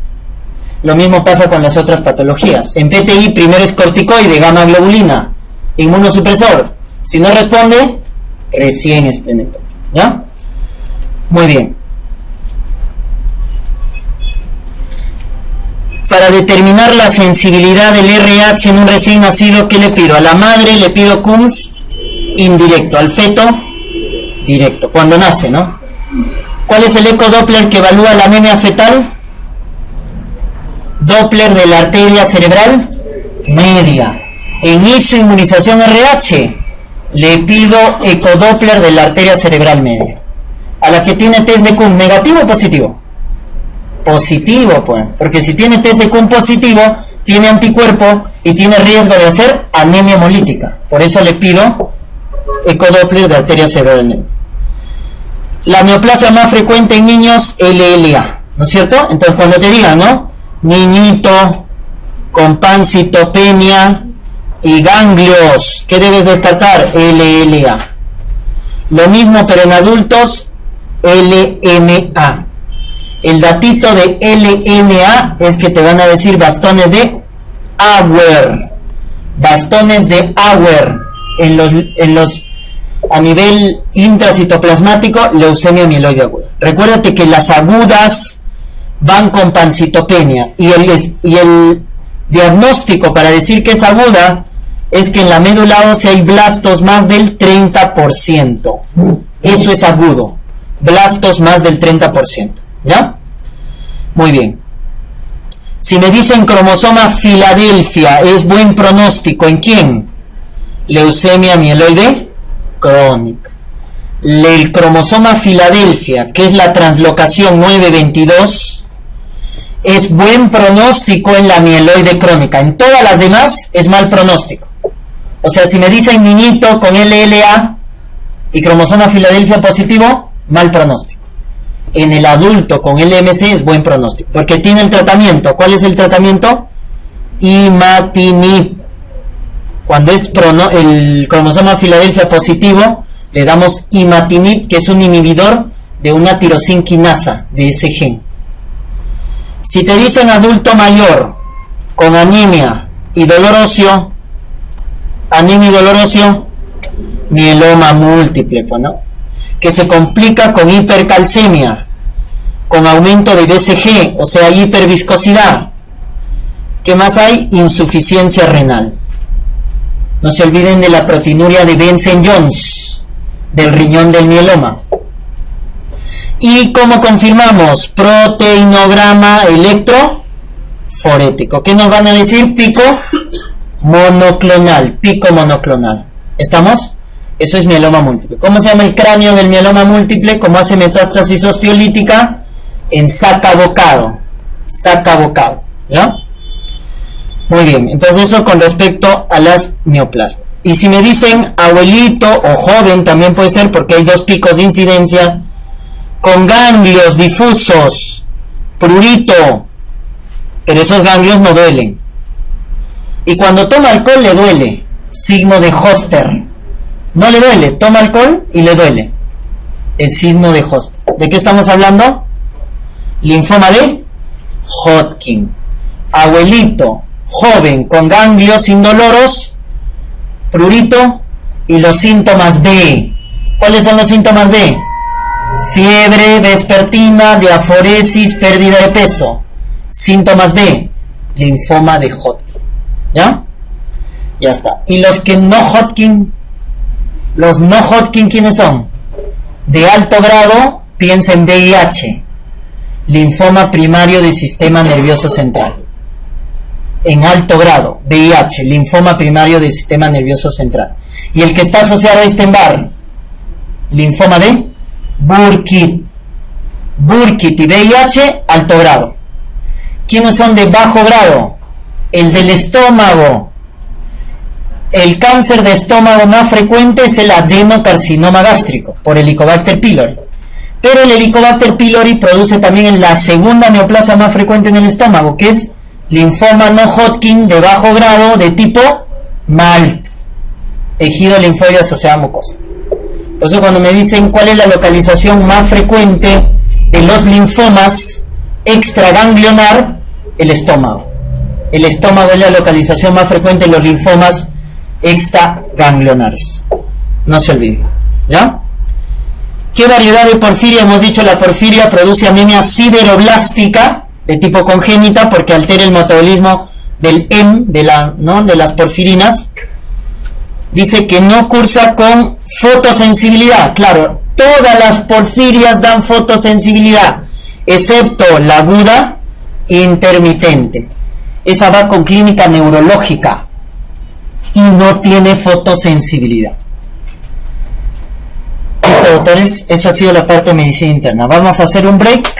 Speaker 1: Lo mismo pasa con las otras patologías. En PTI primero es corticoide, gamma globulina, inmunosupresor. Si no responde, recién esplenectomía, ¿ya? Muy bien. Para determinar la sensibilidad del RH en un recién nacido, ¿qué le pido? A la madre le pido CUMS indirecto, al feto directo, cuando nace, ¿no? ¿Cuál es el ecodoppler que evalúa la anemia fetal? Doppler de la arteria cerebral media. En isoinmunización RH le pido ecodoppler de la arteria cerebral media. A la que tiene test de CUM, ¿negativo o positivo? Positivo, pues, porque si tiene test de CUM positivo, tiene anticuerpo y tiene riesgo de hacer anemia hemolítica. Por eso le pido ecodoppler de arteria cerebral media. La neoplasia más frecuente en niños, LLA, ¿no es cierto? Entonces cuando te digan, ¿no? Niñito con pancitopenia y ganglios, ¿qué debes descartar? LLA. Lo mismo pero en adultos, LMA. El datito de LMA es que te van a decir bastones de Auer. Bastones de Auer en los a nivel intracitoplasmático, leucemia mieloide aguda. Recuérdate que las agudas van con pancitopenia y el diagnóstico para decir que es aguda es que en la médula ósea hay blastos más del 30%. Eso es agudo. Blastos más del 30%. ¿Ya? Muy bien. Si me dicen cromosoma Filadelfia, ¿es buen pronóstico? ¿En quién? Leucemia mieloide crónica. El cromosoma Filadelfia, que es la translocación 922, es buen pronóstico en la mieloide crónica. En todas las demás es mal pronóstico. O sea, si me dicen niñito con LLA y cromosoma Filadelfia positivo, mal pronóstico. En el adulto con LMC es buen pronóstico, porque tiene el tratamiento. ¿Cuál es el tratamiento? Imatinib. Cuando es el cromosoma Filadelfia positivo, le damos imatinib, que es un inhibidor de una tirosinquinasa de ese gen. Si te dicen adulto mayor con anemia y dolor óseo, mieloma múltiple, ¿no? Que se complica con hipercalcemia, con aumento de BCG, o sea, hiperviscosidad, ¿Qué más hay? Insuficiencia renal. No se olviden de la proteinuria de Benson-Jones, del riñón del mieloma. ¿Y cómo confirmamos? Proteinograma electroforético. ¿Qué nos van a decir? Pico monoclonal. Pico monoclonal. ¿Estamos? Eso es mieloma múltiple. ¿Cómo se llama el cráneo del mieloma múltiple? ¿Cómo hace metástasis osteolítica? En saca bocado. Saca bocado. ¿Ya? Muy bien. Entonces eso con respecto a las neoplasmas. Y si me dicen abuelito o joven, también puede ser porque hay dos picos de incidencia, con ganglios difusos, prurito, pero esos ganglios no duelen. Y cuando toma alcohol le duele, signo de Hoster. No le duele, toma alcohol y le duele. El signo de Hoster. ¿De qué estamos hablando? Linfoma de Hodgkin. Abuelito, joven, con ganglios indoloros, prurito y los síntomas B. ¿Cuáles son los síntomas B? Fiebre vespertina, diaforesis, pérdida de peso. Síntomas B, linfoma de Hodgkin. ¿Ya? Ya está. Y los que no Hodgkin, los no Hodgkin, ¿quiénes son? De alto grado, piensa en VIH, linfoma primario del sistema nervioso central. En alto grado, VIH, linfoma primario del sistema nervioso central. Y el que está asociado a Epstein-Barr, linfoma de Burkitt. Burkitt y VIH, alto grado. ¿Quiénes son de bajo grado? El del estómago. El cáncer de estómago más frecuente es el adenocarcinoma gástrico, por Helicobacter pylori. Pero el Helicobacter pylori produce también la segunda neoplasia más frecuente en el estómago, que es linfoma no Hodgkin de bajo grado de tipo MALT, tejido linfoide asociado a mucosa. Entonces cuando me dicen cuál es la localización más frecuente de los linfomas extraganglionar, el estómago. El estómago es la localización más frecuente de los linfomas extraganglionares. No se olviden. ¿Ya? ¿Qué variedad de porfiria? Hemos dicho la porfiria produce anemia sideroblástica de tipo congénita porque altera el metabolismo del M, de las porfirinas. Dice que no cursa con fotosensibilidad. Claro, todas las porfirias dan fotosensibilidad, excepto la aguda intermitente. Esa va con clínica neurológica y no tiene fotosensibilidad. Listo, doctores, eso ha sido la parte de medicina interna. Vamos a hacer un break.